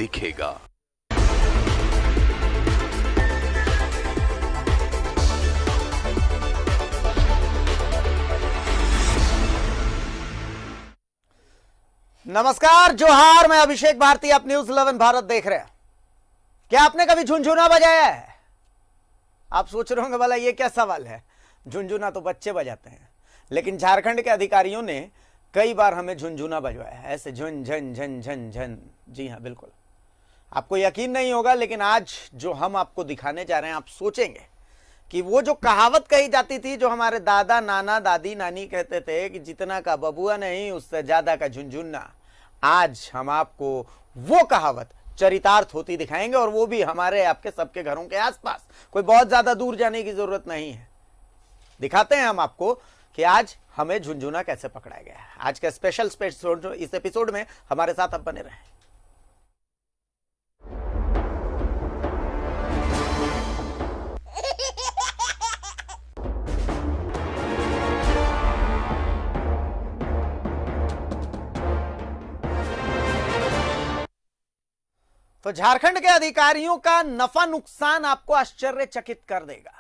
दिखेगा। नमस्कार, जोहार। मैं अभिषेक भारती, आप न्यूज 11 भारत देख रहे हैं। क्या आपने कभी झुनझुना बजाया है? आप सोच रहे होंगे भला ये क्या सवाल है, झुनझुना तो बच्चे बजाते हैं। लेकिन झारखंड के अधिकारियों ने कई बार हमें झुनझुना बजवाया है, ऐसे झुन झन झन झन झन। जी हाँ, बिल्कुल। आपको यकीन नहीं होगा, लेकिन आज जो हम आपको दिखाने जा रहे हैं, आप सोचेंगे कि वो जो कहावत कही जाती थी, जो हमारे दादा नाना दादी नानी कहते थे कि जितना का बबुआ नहीं उससे ज्यादा का झुनझुना, आज हम आपको वो कहावत चरितार्थ होती दिखाएंगे, और वो भी हमारे आपके सबके घरों के आसपास। कोई बहुत ज्यादा दूर जाने की जरूरत नहीं है। दिखाते हैं हम आपको कि आज हमें झुनझुना कैसे पकड़ा गया है। आज का स्पेशल इस एपिसोड में हमारे साथ आप बने रहें। तो झारखंड के अधिकारियों का नफा नुकसान आपको आश्चर्यचकित कर देगा।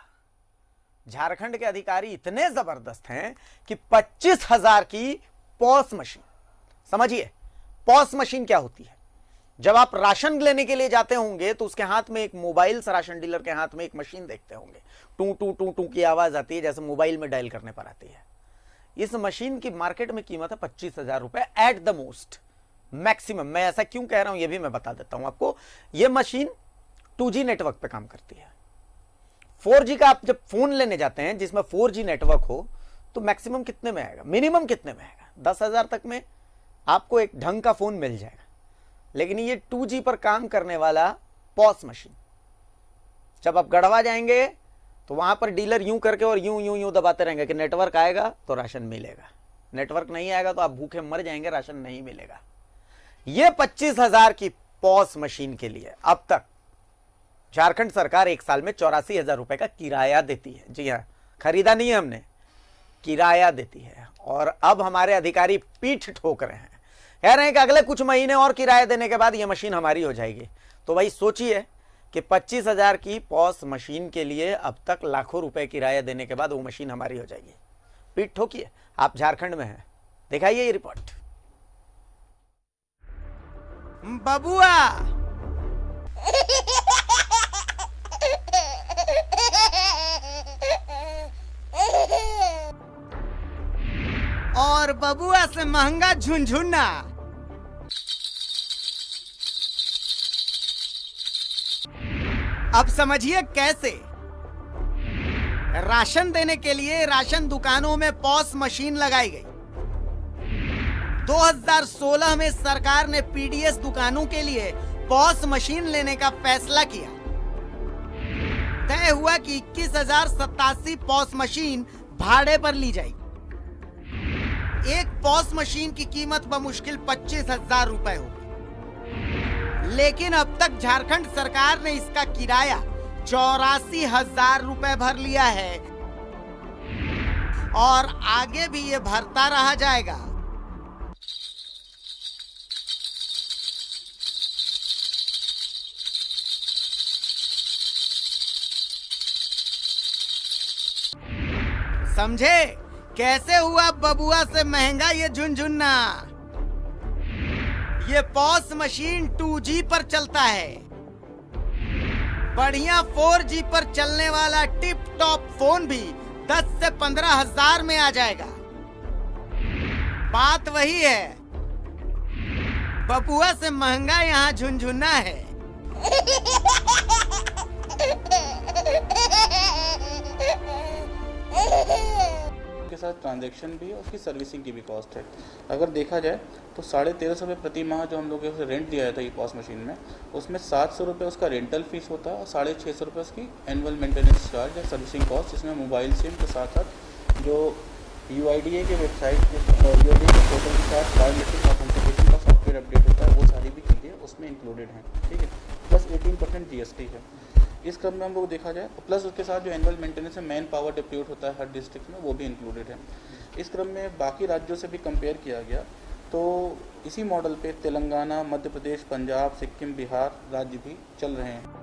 झारखंड के अधिकारी इतने जबरदस्त हैं कि 25,000 की पॉस मशीन, समझिए पॉस मशीन क्या होती है। जब आप राशन लेने के लिए जाते होंगे तो उसके हाथ में एक मोबाइल, राशन डीलर के हाथ में एक मशीन देखते होंगे, टू टू टू टू की आवाज आती है, जैसे मोबाइल में डायल करने पर आती है। इस मशीन की मार्केट में कीमत है 25,000 रुपए एट द मोस्ट, मैक्सिमम। मैं ऐसा क्यों कह रहा हूं, यह भी मैं बता देता हूं आपको। यह मशीन 2G नेटवर्क पे काम करती है। 4G का आप जब फोन लेने जाते हैं जिसमें 4G नेटवर्क हो, तो मैक्सिमम कितने में आएगा, मिनिमम कितने में आएगा? 10,000 तक में आपको एक ढंग का फोन मिल जाएगा। लेकिन ये 2G पर काम करने वाला पॉस मशीन, जब आप गढ़वा जाएंगे तो वहां पर डीलर यूं करके और यूं यूं यूं दबाते रहेंगे कि नेटवर्क आएगा तो राशन मिलेगा, नेटवर्क नहीं आएगा तो आप भूखे मर जाएंगे, राशन नहीं मिलेगा। यह 25,000 की पॉस मशीन के लिए अब तक झारखंड सरकार एक साल में 84,000 रुपए का किराया देती है। जी हां, खरीदा नहीं है हमने, किराया देती है। और अब हमारे अधिकारी पीठ ठोक रहे हैं, कह रहे हैं कि अगले कुछ महीने और किराया देने के बाद यह मशीन हमारी हो जाएगी। तो भाई सोचिए कि 25,000 की पॉस मशीन के लिए अब तक लाखों रुपए किराया देने के बाद वो मशीन हमारी हो जाएगी। पीठ ठोकिए, आप झारखंड में हैं, दिखाइए ये रिपोर्ट। बबुआ और बबुआ से महंगा झुनझुना। अब समझिए कैसे। राशन देने के लिए राशन दुकानों में पॉस मशीन लगाई गई। 2016 में सरकार ने पीडीएस दुकानों के लिए पॉस मशीन लेने का फैसला किया। तय हुआ कि 21,087 पॉस मशीन भाड़े पर ली जाएगी। एक पॉस मशीन की कीमत बमुश्किल 25,000 रुपए होगी। लेकिन अब तक झारखंड सरकार ने इसका किराया 84,000 रुपए भर लिया है और आगे भी ये भरता रहा जाएगा। समझे कैसे हुआ बबुआ से महंगा ये झुनझुना? ये पॉस मशीन 2G पर चलता है। बढ़िया 4G पर चलने वाला टिप टॉप फोन भी 10 से 15,000 में आ जाएगा। बात वही है, बबुआ से महंगा यहाँ झुनझुना है। के साथ ट्रांजैक्शन भी है, उसकी सर्विसिंग की भी कॉस्ट है। अगर देखा जाए तो 1350 रुपये प्रति माह जो हम लोग उसे रेंट दिया जाता है ये पॉस मशीन में, उसमें 700 रुपये उसका रेंटल फीस होता है और 650 रुपये उसकी एनुअल मेंटेनेंस चार्ज या सर्विसिंग कॉस्ट, जिसमें मोबाइल सिम के साथ साथ जो UIDA के वेबसाइट UIDA के पोर्टल के साथ बायोमेट्रिक ऑथेंटिकेशन का सॉफ्टवेयर अपडेट होता है, वो सारी भी चीज़ें उसमें इंक्लूडेड हैं। ठीक है, प्लस 18% GST है। इस क्रम में हम लोग देखा जाए, प्लस उसके साथ जो एनुअल मेंटेनेंस है, मैन पावर डिप्यूट होता है हर डिस्ट्रिक्ट में, वो भी इंक्लूडेड है। इस क्रम में बाकी राज्यों से भी कंपेयर किया गया तो इसी मॉडल पे तेलंगाना, मध्य प्रदेश, पंजाब, सिक्किम, बिहार राज्य भी चल रहे हैं।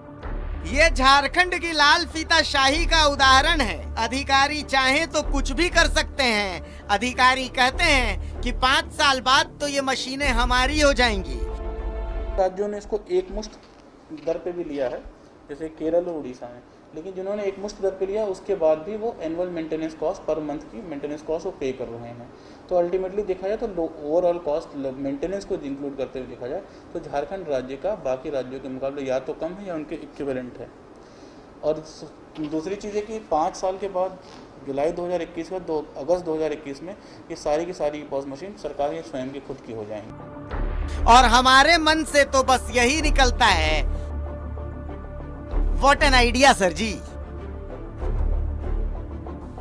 ये झारखंड की लाल फीताशाही का उदाहरण है। अधिकारी चाहे तो कुछ भी कर सकते हैं। अधिकारी कहते हैं कि 5 साल बाद तो ये मशीनें हमारी हो जाएंगी। राज्यों ने इसको एक मुश्त दर पे भी लिया है, जैसे केरल और उड़ीसा में, लेकिन जिन्होंने एक मुश्त दर पे लिया उसके बाद भी वो annual maintenance cost, per month की मेंटेनेंस कॉस्ट वो पे कर रहे हैं। तो अल्टीमेटली देखा जाए तो ओवरऑल कॉस्ट मेंटेनेंस को इंक्लूड करते हुए देखा जाए तो झारखंड राज्य का बाकी राज्यों के मुकाबले या तो कम है या उनके इक्विवेलेंट है। और दूसरी चीज़ है कि 5 साल के बाद जुलाई 2021 में अगस्त 2021 में ये सारी की सारी पॉज मशीन सरकार स्वयं की खुद की हो जाएंगी। और हमारे मन से तो बस यही निकलता है, व्हाट एन आइडिया सर जी।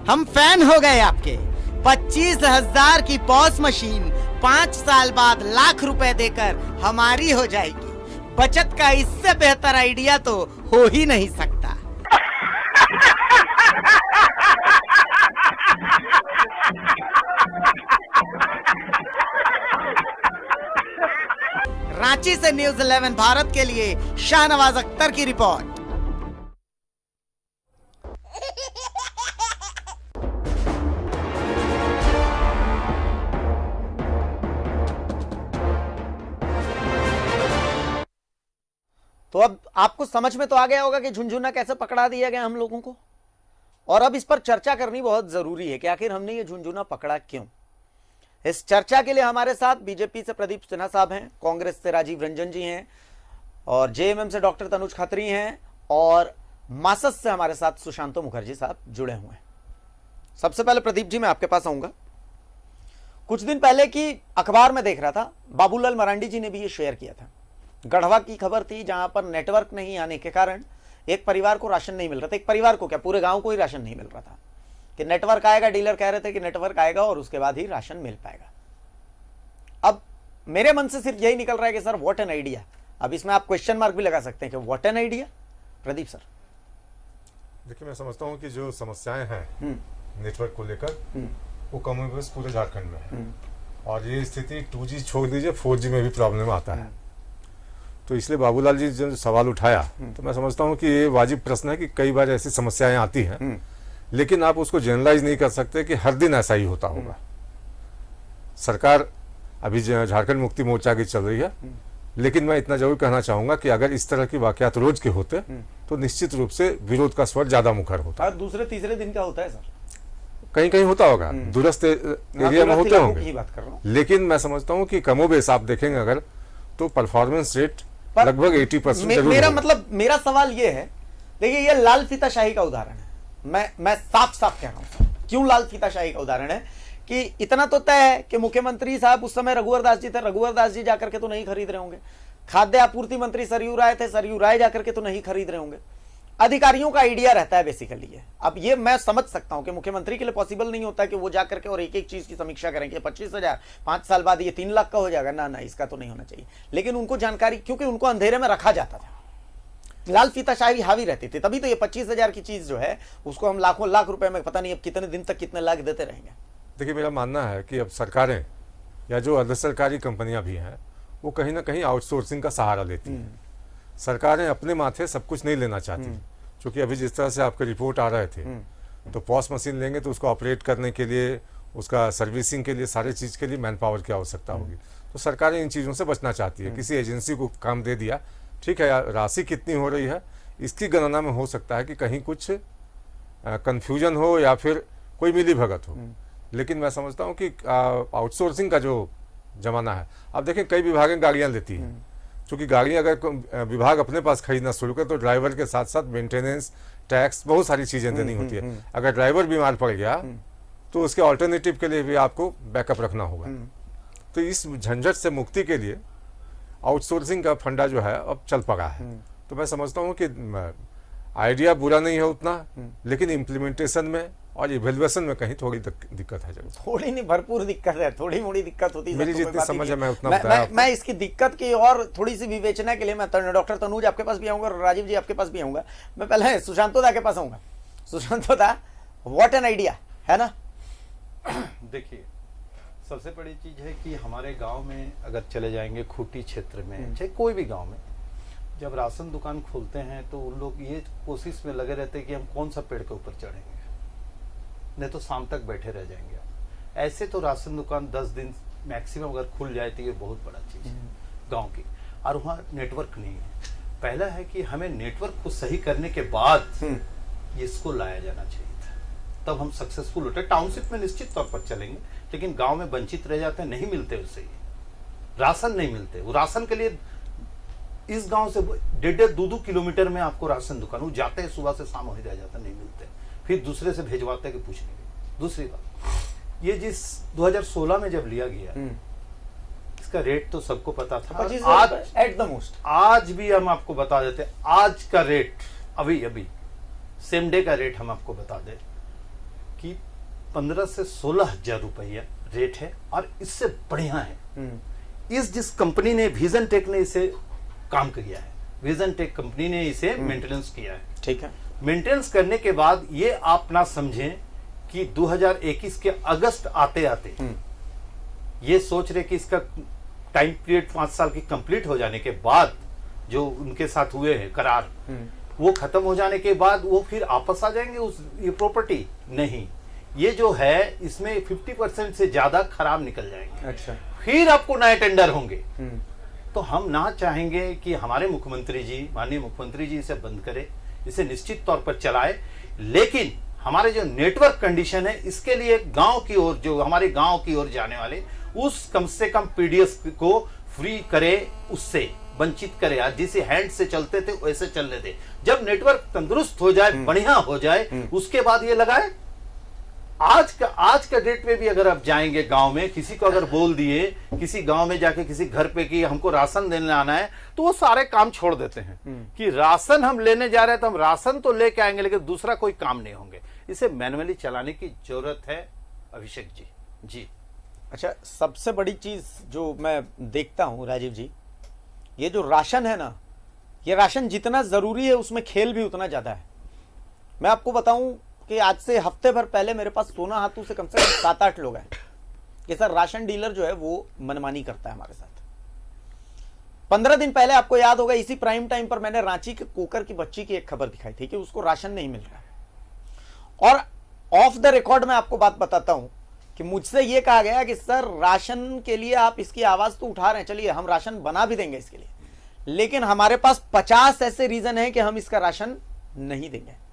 हम फैन हो गए आपके। 25,000 की पॉज मशीन 5 साल बाद लाख रुपए देकर हमारी हो जाएगी। बचत का इससे बेहतर आइडिया तो हो ही नहीं सकता। रांची से न्यूज़ 11 भारत के लिए शाहनवाज अख्तर की रिपोर्ट। तो अब आपको समझ में तो आ गया होगा कि झुनझुना कैसे पकड़ा दिया गया हम लोगों को, और अब इस पर चर्चा करनी बहुत जरूरी है कि आखिर हमने ये झुनझुना पकड़ा क्यों। इस चर्चा के लिए हमारे साथ बीजेपी से प्रदीप सिन्हा साहब हैं, कांग्रेस से राजीव रंजन जी हैं, और जेएमएम से डॉक्टर तनुज खत्री हैं, और मासस से हमारे साथ सुशांतो मुखर्जी साहब जुड़े हुए हैं। सबसे पहले प्रदीप जी मैं आपके पास आऊंगा। कुछ दिन पहले की अखबार में देख रहा था, बाबूलाल मरांडी जी ने भी ये शेयर किया था। गढ़वा की खबर थी जहां पर नेटवर्क नहीं आने के कारण एक परिवार को राशन नहीं मिल रहा था। एक परिवार को क्या, पूरे गांव को ही राशन नहीं मिल रहा था कि नेटवर्क आएगा, डीलर कह रहे थे कि नेटवर्क आएगा और उसके बाद ही राशन मिल पाएगा। अब मेरे मन से सिर्फ यही निकल रहा है कि सर व्हाट एन आइडिया। अब इसमें आप क्वेश्चन मार्क भी लगा सकते हैं कि what an idea. Pradeep sir. देखिए, मैं समझता हूँ कि जो समस्याएं हैं नेटवर्क को लेकर वो कमोबेश पूरे झारखंड में है, और ये स्थिति 2G छोड़ दीजिए 4G में भी प्रॉब्लम आता है। तो इसलिए बाबूलाल जी जो सवाल उठाया, तो मैं समझता हूँ कि ये वाजिब प्रश्न है कि कई बार ऐसी समस्याएं आती हैं, लेकिन आप उसको जनरलाइज नहीं कर सकते कि हर दिन ऐसा ही होता होगा। सरकार अभी झारखंड मुक्ति मोर्चा की चल रही है, लेकिन मैं इतना जरूर कहना चाहूंगा कि अगर इस तरह की वाकयात रोज के होते तो निश्चित रूप से विरोध का स्वर ज्यादा मुखर होता। और दूसरे तीसरे दिन का होता है सर, कहीं कहीं होता होगा, दूरस्थ एरिया में होते होंगे, लेकिन मैं समझता हूँ कि कमोबेश आप देखेंगे अगर तो परफॉर्मेंस रेट लगभग 80% मेरा मतलब, मेरा सवाल ये है, देखिए ये लाल फीताशाही का उदाहरण है। मैं साफ साफ कह रहा हूं क्यों लाल फीताशाही का उदाहरण है कि इतना तो तय है कि मुख्यमंत्री साहब उस समय रघुवर दास जी थे, रघुवर दास जी जाकर के तो नहीं खरीद रहे होंगे। खाद्य आपूर्ति मंत्री सरयू राय थे, सरयू राय जाकर के तो नहीं खरीद रहे होंगे। अधिकारियों का आइडिया रहता है बेसिकली ये। अब ये मैं समझ सकता हूं कि मुख्यमंत्री के लिए पॉसिबल नहीं होता कि वो जाकर के और एक एक चीज की समीक्षा करेंगे। 25,000 5 साल बाद ये 3 लाख का हो जाएगा, ना इसका तो नहीं होना चाहिए। लेकिन उनको जानकारी, क्योंकि उनको अंधेरे में रखा जाता था, लाल फीताशाही हावी रहती थी, तभी तो ये 25,000 की चीज जो है उसको हम लाखों लाख रुपए में पता नहीं अब कितने दिन तक कितने लाख देते रहेंगे। देखिए, मेरा मानना है कि अब सरकारें या जो अर्ध सरकारी कंपनियां भी हैं वो कहीं ना कहीं आउटसोर्सिंग का सहारा लेती हैं। सरकारें अपने माथे सब कुछ नहीं लेना चाहती, क्योंकि अभी जिस तरह से आपके रिपोर्ट आ रहे थे, तो पॉस मशीन लेंगे तो उसको ऑपरेट करने के लिए, उसका सर्विसिंग के लिए, सारे चीज़ के लिए मैन पावर की आवश्यकता होगी। तो सरकारें इन चीज़ों से बचना चाहती है। किसी एजेंसी को काम दे दिया, ठीक है, राशि कितनी हो रही है इसकी गणना में हो सकता है कि कहीं कुछ कन्फ्यूजन हो या फिर कोई मिली भगत हो, लेकिन मैं समझता हूँ कि आउटसोर्सिंग का जो जमाना है, अब देखें कई विभागें गाड़ियाँ लेती हैं, क्योंकि गाड़ी अगर विभाग अपने पास खरीदना शुरू करे तो ड्राइवर के साथ साथ मेंटेनेंस, टैक्स, बहुत सारी चीजें देनी होती है। अगर ड्राइवर बीमार पड़ गया तो उसके ऑल्टरनेटिव के लिए भी आपको बैकअप रखना होगा। तो इस झंझट से मुक्ति के लिए आउटसोर्सिंग का फंडा जो है अब चल पड़ा है। तो मैं समझता हूँ कि आइडिया बुरा नहीं है उतना, लेकिन इम्प्लीमेंटेशन में और इवेल्युएशन में कहीं थोड़ी दिक्कत है। जरूर थोड़ी नहीं, भरपूर दिक्कत है, थोड़ी मोड़ी दिक्कत होती है। मेरी जितनी समझ है मैं उतना बताया। मैं इसकी दिक्कत की और थोड़ी सी विवेचना के लिए मैं डॉक्टर तनुज आपके पास भी आऊंगा और राजीव जी आपके पास भी आऊंगा। मैं पहले सुशांतो दा के पास आऊंगा। सुशांतो दा, व्हाट एन आइडिया है ना। देखिए, सबसे बड़ी चीज है कि हमारे गांव में अगर चले जाएंगे खूंटी क्षेत्र में, चाहे कोई भी गांव में, जब राशन दुकान खोलते हैं तो उन लोग ये कोशिश में लगे रहते हैं कि हम कौन सा पेड़ के ऊपर चढ़ेंगे, नहीं तो शाम तक बैठे रह जाएंगे। ऐसे तो राशन दुकान 10 दिन मैक्सिमम अगर खुल जाए तो ये बहुत बड़ा चीज है गांव की। और वहाँ नेटवर्क नहीं है। पहला है कि हमें नेटवर्क को सही करने के बाद इसको लाया जाना चाहिए था, तब हम सक्सेसफुल होते। टाउनशिप में निश्चित तौर पर चलेंगे, लेकिन गांव में वंचित रह जाते हैं, नहीं मिलते उससे, राशन नहीं मिलते। वो राशन के लिए इस गांव से 1.5-2 किलोमीटर में आपको राशन दुकान, वो जाते हैं सुबह से शाम हो ही रह जाता, नहीं मिलते, फिर दूसरे से भेजवाते कि पूछने के। दूसरी बात, ये जिस 2016 में जब लिया गया, इसका रेट तो सबको पता था। आज एट द मोस्ट, आज भी हम आपको बता देते हैं, आज का रेट अभी सेम डे का रेट हम आपको बता दें कि 15 से 16 हजार रुपया रेट है। और इससे बढ़िया है इस जिस कंपनी ने, विजन टेक ने इसे काम किया है, विजन टेक कंपनी ने इसे मेंटेनेंस किया है। ठीक है। मेंटेनेंस करने के बाद ये आप ना समझें कि 2021 के अगस्त आते आते ये सोच रहे कि इसका टाइम पीरियड 5 साल की कंप्लीट हो जाने के बाद जो उनके साथ हुए हैं करार, वो खत्म हो जाने के बाद वो फिर आपस आ जाएंगे उस ये प्रॉपर्टी। नहीं, ये जो है इसमें 50% से ज्यादा खराब निकल जाएंगे। अच्छा, फिर आपको नए टेंडर होंगे। तो हम ना चाहेंगे कि हमारे मुख्यमंत्री जी, माननीय मुख्यमंत्री जी इसे बंद करे, इसे निश्चित तौर पर चलाए। लेकिन हमारे जो नेटवर्क कंडीशन है, इसके लिए गांव की ओर, जो हमारे गांव की ओर जाने वाले, उस कम से कम पीडीएस को फ्री करे, उससे वंचित करे। आज जिसे हैंड से चलते थे वैसे चलने दे। जब नेटवर्क तंदुरुस्त हो जाए, बढ़िया हो जाए, उसके बाद ये लगाए। आज का डेट में भी अगर आप जाएंगे गांव में, किसी को अगर बोल दिए, किसी गांव में जाके किसी घर पे कि हमको राशन देने आना है, तो वो सारे काम छोड़ देते हैं कि राशन हम लेने जा रहे हैं, तो हम राशन तो लेके आएंगे, लेकिन दूसरा कोई काम नहीं होंगे। इसे मैनुअली चलाने की जरूरत है अभिषेक जी। अच्छा, सबसे बड़ी चीज जो मैं देखता हूं राजीव जी, ये जो राशन है ना, ये राशन जितना जरूरी है उसमें खेल भी उतना ज्यादा है। मैं आपको बताऊं कि आज से हफ्ते भर पहले मेरे पास सोना हाथू से कम 7-8 लोग हैं कि सर राशन डीलर जो है वो मनमानी करता है हमारे साथ। 15 दिन पहले आपको याद होगा, इसी प्राइम टाइम पर मैंने रांची के कोकर की बच्ची की एक खबर दिखाई थी कि उसको राशन नहीं मिल रहा है। और ऑफ द रिकॉर्ड में आपको बात बताता हूं कि मुझसे यह कहा गया कि सर राशन के लिए आप इसकी आवाज तो उठा रहे हैं, चलिए हम राशन बना भी देंगे इसके लिए, लेकिन हमारे पास 50 ऐसे रीजन है कि हम इसका राशन नहीं देंगे।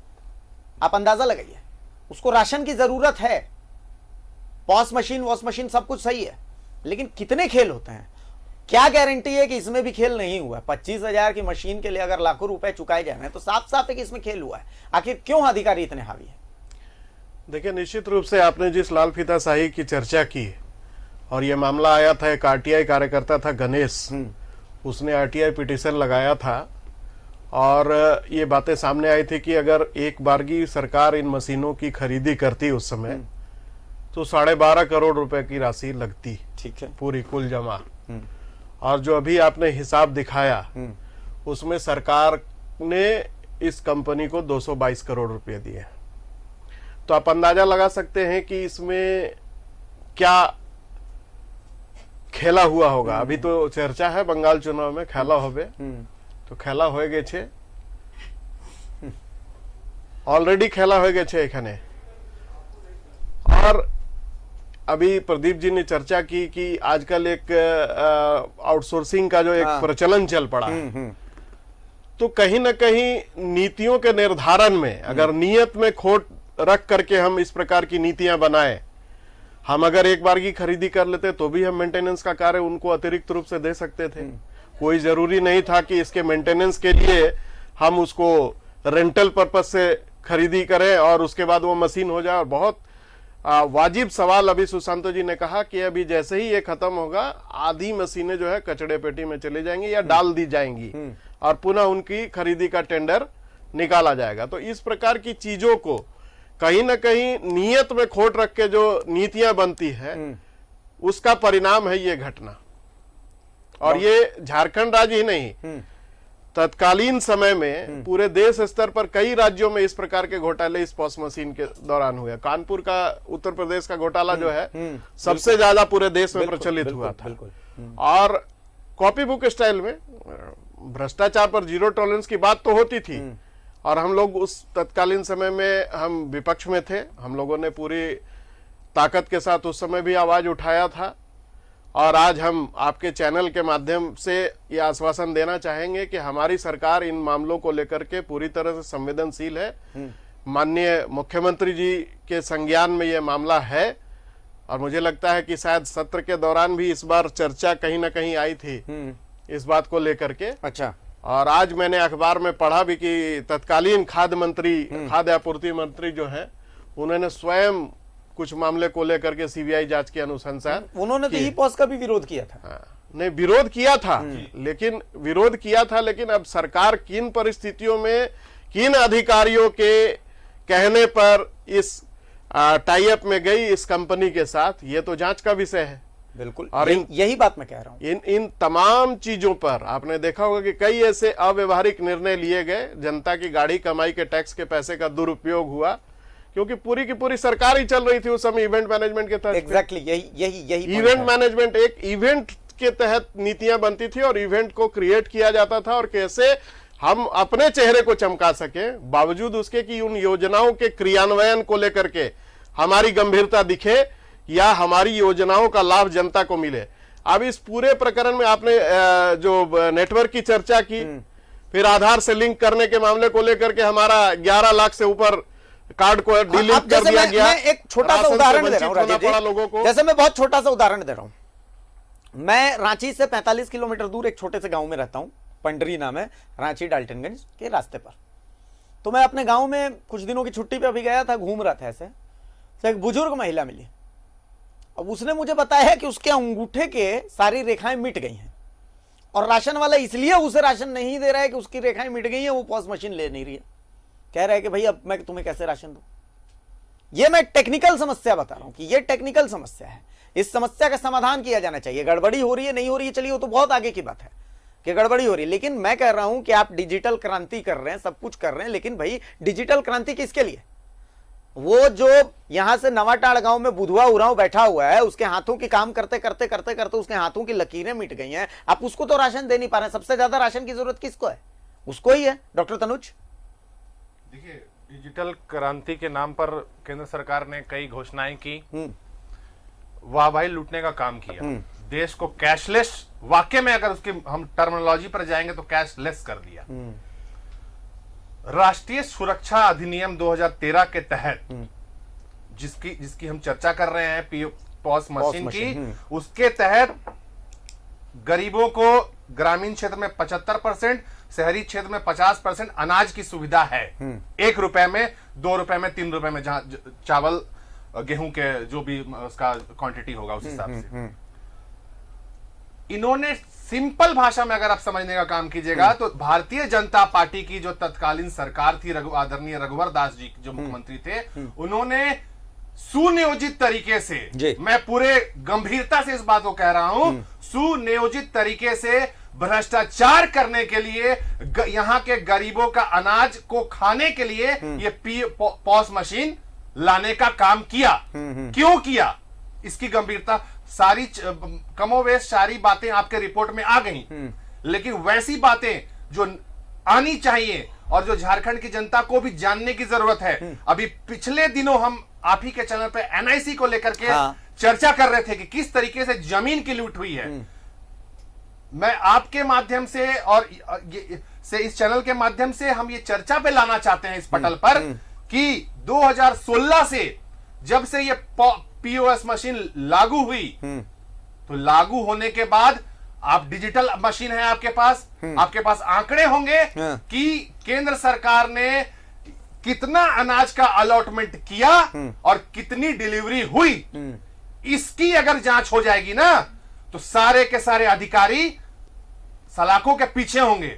आप अंदाजा लगाइए, उसको राशन की जरूरत है, पॉस मशीन वॉश मशीन सब कुछ सही है, लेकिन कितने खेल होते हैं। क्या गारंटी है कि इसमें भी खेल नहीं हुआ है। 25,000 की मशीन के लिए अगर लाखों रुपए चुकाए जा रहे हैं तो साफ साफ है कि इसमें खेल हुआ है। आखिर क्यों अधिकारी इतने हावी है? देखिए, निश्चित रूप से आपने जिस लाल फीताशाही की चर्चा की, और ये मामला आया था, एक आरटीआई कार्यकर्ता था गणेश, उसने आरटीआई पिटीशन लगाया था, और ये बातें सामने आई थी कि अगर एक बारगी सरकार इन मशीनों की खरीदी करती उस समय, तो 12.5 करोड़ रुपए की राशि लगती। ठीक है, पूरी कुल जमा। और जो अभी आपने हिसाब दिखाया, उसमें सरकार ने इस कंपनी को 222 करोड़ रुपए दिए। तो आप अंदाजा लगा सकते हैं कि इसमें क्या खेला हुआ होगा। अभी तो चर्चा है बंगाल चुनाव में खेला होवे, तो खेला হয়ে গেছে, ऑलरेडी खेला হয়ে গেছে এখানে। और अभी प्रदीप जी ने चर्चा की कि आजकल एक आउटसोर्सिंग का जो एक प्रचलन चल पड़ा है, तो कहीं ना कहीं नीतियों के निर्धारण में अगर नियत में खोट रख करके हम इस प्रकार की नीतियां बनाए, हम अगर एक बार की खरीदी कर लेते तो भी हम मेंटेनेंस का कार्य उनको अतिरिक्त रूप से दे सकते थे। कोई जरूरी नहीं था कि इसके मेंटेनेंस के लिए हम उसको रेंटल पर्पस से खरीदी करें और उसके बाद वो मशीन हो जाए। और बहुत वाजिब सवाल अभी सुशांत जी ने कहा कि अभी जैसे ही ये खत्म होगा, आधी मशीनें जो है कचड़े पेटी में चली जाएंगी या डाल दी जाएंगी और पुनः उनकी खरीदी का टेंडर निकाला जाएगा। तो इस प्रकार की चीजों को कहीं ना कहीं नियत में खोट रख के जो नीतियां बनती है, उसका परिणाम है ये घटना। और ये झारखंड राज्य ही नहीं, तत्कालीन समय में पूरे देश स्तर पर कई राज्यों में इस प्रकार के घोटाले इस पॉस मशीन के दौरान हुए। कानपुर का, उत्तर प्रदेश का घोटाला जो है सबसे ज्यादा पूरे देश में प्रचलित हुआ था। और कॉपी बुक स्टाइल में भ्रष्टाचार पर जीरो टॉलरेंस की बात तो होती थी, और हम लोग उस तत्कालीन समय में हम विपक्ष में थे, हम लोगों ने पूरी ताकत के साथ उस समय भी आवाज उठाया था। और आज हम आपके चैनल के माध्यम से ये आश्वासन देना चाहेंगे कि हमारी सरकार इन मामलों को लेकर के पूरी तरह से संवेदनशील है। माननीय मुख्यमंत्री जी के संज्ञान में ये मामला है, और मुझे लगता है कि शायद सत्र के दौरान भी इस बार चर्चा कहीं ना कहीं आई थी इस बात को लेकर के। अच्छा। और आज मैंने अखबार में पढ़ा भी कि तत्कालीन खाद्य मंत्री, खाद्य आपूर्ति मंत्री जो है, उन्होंने स्वयं कुछ मामले को लेकर के सीबीआई जांच की अनुशंसा, उन्होंने तो ई पॉस का भी विरोध किया था। नहीं, विरोध किया था, लेकिन अब सरकार किन परिस्थितियों में किन अधिकारियों के कहने पर इस टाई अप में गई इस कंपनी के साथ, ये तो जांच का विषय है। बिल्कुल, और यही बात मैं कह रहा हूं। इन तमाम चीजों पर आपने देखा होगा कि कई ऐसे अव्यवहारिक निर्णय लिए गए, जनता की गाढ़ी कमाई के टैक्स के पैसे का दुरुपयोग हुआ, क्योंकि पूरी की पूरी सरकार ही चल रही थी उस समय इवेंट मैनेजमेंट के तहत। एग्जैक्टली, यही इवेंट मैनेजमेंट, एक इवेंट के तहत नीतियां बनती थी और इवेंट को क्रिएट किया जाता था, और कैसे हम अपने चेहरे को चमका सके, बावजूद उसके कि उन योजनाओं के क्रियान्वयन को लेकर के हमारी गंभीरता दिखे या हमारी योजनाओं का लाभ जनता को मिले। अब इस पूरे प्रकरण में आपने जो नेटवर्क की चर्चा की, फिर आधार से लिंक करने के मामले को लेकर के हमारा 11 लाख से ऊपर कार्ड को डिलीट कर दिया गया। मैं एक छोटा सा उदाहरण दे रहा हूं राजीव जी, लोगों को। जैसे मैं बहुत छोटा सा उदाहरण दे रहा हूं। मैं रांची से 45 किलोमीटर दूर एक छोटे से गांव में रहता हूं, पंडरी नाम है, रांची डाल्टनगंज के रास्ते पर। तो मैं अपने गांव में कुछ दिनों की छुट्टी पे अभी गया था, घूम रहा था ऐसे, तो एक बुजुर्ग महिला मिली। अब उसने मुझे बताया कि उसके अंगूठे के सारी रेखाएं मिट गई हैं, और राशन वाला इसलिए उसे राशन नहीं दे रहा है कि उसकी रेखाएं मिट गई हैं, वो पॉस मशीन ले नहीं रही है। कह रहा है कि भाई अब मैं तुम्हें कैसे राशन दूं। ये मैं टेक्निकल समस्या बता रहा हूं कि ये टेक्निकल समस्या है, इस समस्या का समाधान किया जाना चाहिए। गड़बड़ी हो रही है, नहीं हो रही है, चलिए वो तो बहुत आगे की बात है कि गड़बड़ी हो रही है, लेकिन मैं कह रहा हूं कि आप डिजिटल क्रांति कर रहे हैं, सब कुछ कर रहे हैं, लेकिन भाई डिजिटल क्रांति किसके लिए? वो जो यहां से नवाटाड़ गांव में बुधवा उराव बैठा हुआ है, उसके हाथों की काम करते करते करते करते उसके हाथों की लकीरें मिट गई हैं, आप उसको तो राशन दे नहीं पा रहे हैं। सबसे ज्यादा राशन की जरूरत किसको है? उसको ही है। डॉक्टर तनुज, देखिए, डिजिटल क्रांति के नाम पर केंद्र सरकार ने कई घोषणाएं की, वाहवाही लूटने का काम किया, देश को कैशलेस, वाकई में अगर उसकी हम टर्मिनोलॉजी पर जाएंगे तो कैशलेस कर दिया। राष्ट्रीय सुरक्षा अधिनियम 2013 के तहत जिसकी हम चर्चा कर रहे हैं, पॉस मशीन की, उसके तहत गरीबों को ग्रामीण क्षेत्र में 75%, शहरी क्षेत्र में 50% अनाज की सुविधा है। 1 रुपए में, 2 रुपए में, 3 रुपए में, जहां चावल गेहूं के जो भी उसका क्वांटिटी होगा उस हिसाब से। इन्होंने सिंपल भाषा में अगर आप समझने का काम कीजिएगा तो भारतीय जनता पार्टी की जो तत्कालीन सरकार थी, आदरणीय रघुवर दास जी जो मुख्यमंत्री थे, उन्होंने सुनियोजित तरीके से, मैं पूरे गंभीरता से इस बात को कह रहा हूं, सुनियोजित तरीके से भ्रष्टाचार करने के लिए, यहां के गरीबों का अनाज को खाने के लिए ये पॉस मशीन लाने का काम किया। क्यों किया? इसकी गंभीरता सारी कमोवेश सारी बातें आपके रिपोर्ट में आ गई, लेकिन वैसी बातें जो आनी चाहिए और जो झारखंड की जनता को भी जानने की जरूरत है। अभी पिछले दिनों हम आप ही के चैनल पे एनआईसी को लेकर के चर्चा कर रहे थे कि किस तरीके से जमीन की लूट हुई है। मैं आपके माध्यम से और इस चैनल के माध्यम से हम ये चर्चा पे लाना चाहते हैं इस पटल पर कि 2016 से जब से ये पीओएस मशीन लागू हुई, तो लागू होने के बाद आप डिजिटल मशीन है आपके पास आंकड़े होंगे कि केंद्र सरकार ने कितना अनाज का अलॉटमेंट किया और कितनी डिलीवरी हुई। इसकी अगर जांच हो जाएगी ना तो सारे के सारे अधिकारी सलाखों के पीछे होंगे,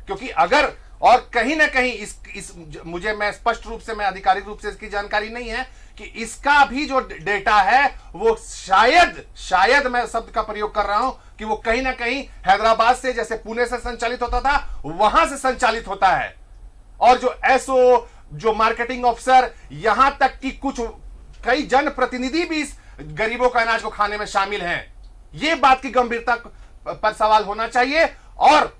क्योंकि अगर और कहीं ना कहीं मैं स्पष्ट रूप से, मैं आधिकारिक रूप से इसकी जानकारी नहीं है कि इसका भी जो डेटा है वो शायद मैं शब्द का प्रयोग कर रहा हूं कि वो कहीं ना कहीं हैदराबाद से, जैसे पुणे से संचालित होता था, वहां से संचालित होता है। और जो एसओ, जो मार्केटिंग ऑफिसर, यहां तक कि कई जनप्रतिनिधि भी इस गरीबों का अनाज को खाने में शामिल हैं। ये बात की गंभीरता पर सवाल होना चाहिए और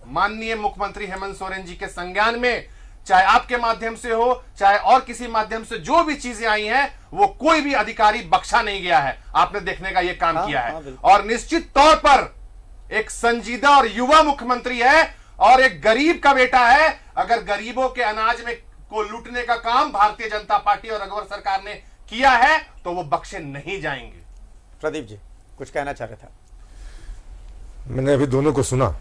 माननीय मुख्यमंत्री हेमंत सोरेन जी के संज्ञान में, चाहे आपके माध्यम से हो चाहे और किसी माध्यम से, जो भी चीजें आई हैं वो कोई भी अधिकारी बख्शा नहीं गया है। आपने देखने का यह काम किया है और निश्चित तौर पर एक संजीदा और युवा मुख्यमंत्री है और एक गरीब का बेटा है। अगर गरीबों के अनाज में को लूटने का काम भारतीय जनता पार्टी और रघुवर सरकार ने किया है तो वो बख्शे नहीं जाएंगे। प्रदीप जी कुछ कहना चाह रहे थे? मैंने अभी दोनों को सुना।